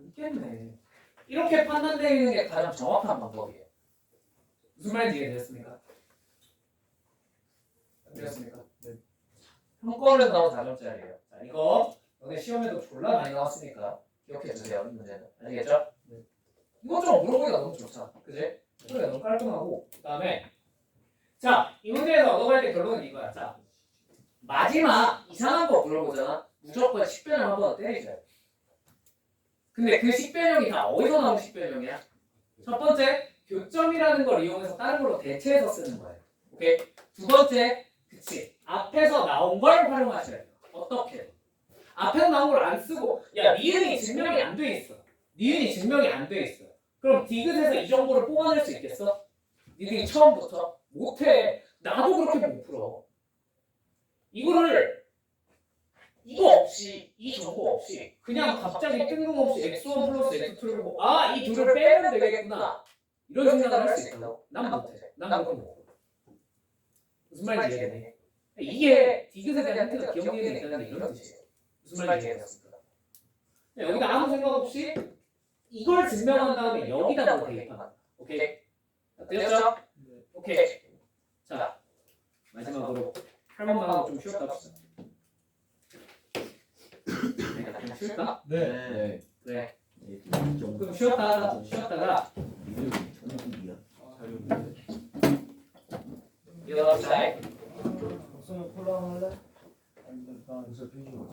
있겠네. 이렇게 판단되는 게 가장 정확한 방법이에요. 무슨 말인지 이해되셨습니까? 되셨습니까? 네. 한꺼번에 나온 4점짜리예요. 자, 이거 너네 시험에도 졸라 많이 나왔으니까 기억해 주세요. 이 문제는. 아시겠죠? 네. 이것저것 물어보기가 너무 좋잖아. 그지? 소리가 너무 깔끔하고. 그다음에 자, 이 문제에서 얻어갈 때 결론은 이거야. 자, 마지막 이상한 거 물어보잖아. 무조건 식변형 한번 때리셔야 돼. 근데 그 식변형이 다 어디서 나온 식변형이야? 첫 번째, 교점이라는 걸 이용해서 다른 걸로 대체해서 쓰는 거예요. 오케이? 두 번째, 그치. 앞에서 나온 걸 활용하셔야 돼요. 어떻게? 앞에서 나온 걸 안 쓰고, 야, 니은이 증명이 안 돼 있어. 니은이 증명이 안 돼 있어. 그럼 디귿에서 이 정보를 뽑아낼 수 있겠어? 니들이 처음부터? 못해. 나도 그렇게 못 풀어. 이거 없이, 이 정보 없이, 그냥 갑자기 뜬금없이 x1 플러스 x2를 보고, 이 둘을 빼면 되겠구나. 이런 생각을 할 수 있다고? 난 못해. 난 그건 못. 무슨 말인지 이해되니? 이게 디귿에 대한 힌트가 기억력이 있다는 게 이런 뜻이에요. 무슨 말인지 이해되었습니까? 여기다 아무 생각 없이 이걸 증명한 다음에 여기다 뭐 대입하는. 오케이? 되었죠? 오케이. 자, 마지막으로 8번만 하고 좀 쉬었다 합시다. 내가 좀 쉴까? 네. 그래. 그럼 쉬었다가 일어납시다. 박수는 콜라 할래? 일단 진짜 필요